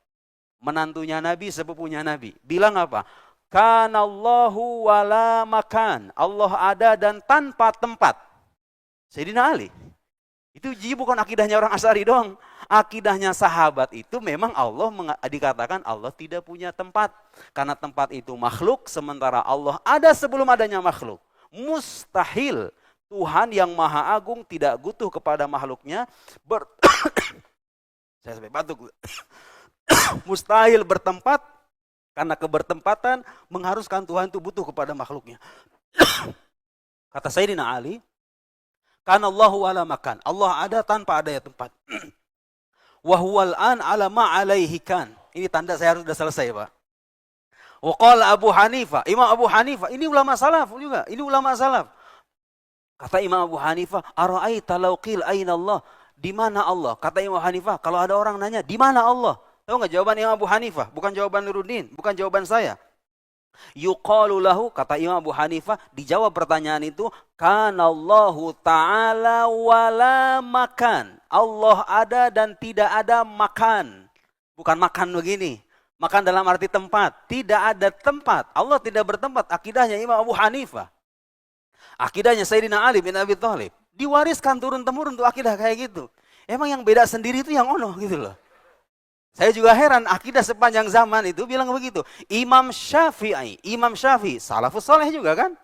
Speaker 3: menantunya Nabi, sepupunya Nabi, bilang apa? Kanallahu wala makan. Allah ada dan tanpa tempat. Sayyidina Ali. Itu bukan akidahnya orang Asy'ari doang. Akidahnya sahabat itu memang Allah dikatakan Allah tidak punya tempat. Karena tempat itu makhluk, sementara Allah ada sebelum adanya makhluk. Mustahil Tuhan yang maha agung tidak butuh kepada makhluknya. Saya sampai batuk. Mustahil bertempat, karena kebertempatan mengharuskan Tuhan itu butuh kepada makhluknya. Kata Sayyidina Ali, kanallahu ala makan. Allah ada tanpa adanya tempat. Wa huwal an ala ma alaihi kan. Ini tanda saya harus sudah selesai, Pak. Wa qala Abu Hanifah, Imam Abu Hanifah, ini ulama salaf juga, ini ulama salaf. Kata Imam Abu Hanifah, ara'aita law qil aina Allah? Di mana Allah? Kata Imam Abu Hanifah, kalau ada orang nanya, di mana Allah? Tahu enggak jawaban Imam Abu Hanifah? Bukan jawaban Nuruddin, bukan jawaban saya. Yuqalu lahu, kata Imam Abu Hanifah, dijawab pertanyaan itu, kanallahu ta'ala wala makan. Allah ada dan tidak ada makan. Bukan makan begini. Makan dalam arti tempat. Tidak ada tempat. Allah tidak bertempat. Akidahnya Imam Abu Hanifah. Akidahnya Sayyidina Ali bin Abi Thalib. Diwariskan turun-temurun untuk akidah kayak gitu. Emang yang beda sendiri itu yang ono gitu loh. Saya juga heran, akidah sepanjang zaman itu bilang begitu. Imam Syafi'i, salafus soleh juga kan.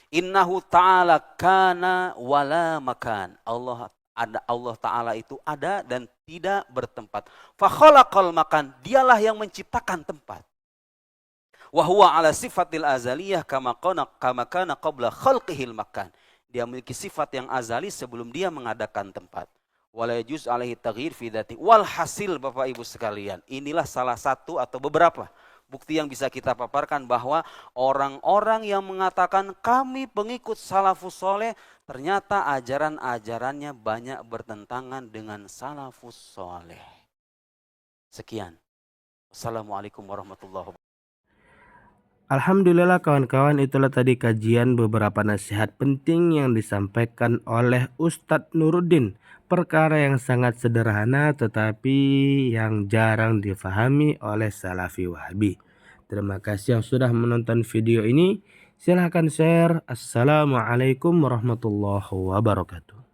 Speaker 3: Innahu ta'ala kana wala makan. Allah Ta'ala itu ada dan tidak bertempat. Fa khalaqal makan, dialah yang menciptakan tempat. Wa huwa ala sifatil azaliyah kama kana qabla khalqihil makan. Dia memiliki sifat yang azali sebelum dia mengadakan tempat. Wala yajuz alaihi taghyir fi dzati. Walhasil Bapak Ibu sekalian, inilah salah satu atau beberapa bukti yang bisa kita paparkan bahwa orang-orang yang mengatakan kami pengikut salafus soleh, ternyata ajaran-ajarannya banyak bertentangan dengan salafus soleh. Sekian. Wassalamualaikum warahmatullahi wabarakatuh.
Speaker 2: Alhamdulillah kawan-kawan, itulah tadi kajian beberapa nasihat penting yang disampaikan oleh Ustadz Nuruddin. Perkara yang sangat sederhana tetapi yang jarang difahami oleh Salafi Wahabi. Terima kasih yang sudah menonton video ini. Silahkan share. Assalamualaikum warahmatullahi wabarakatuh.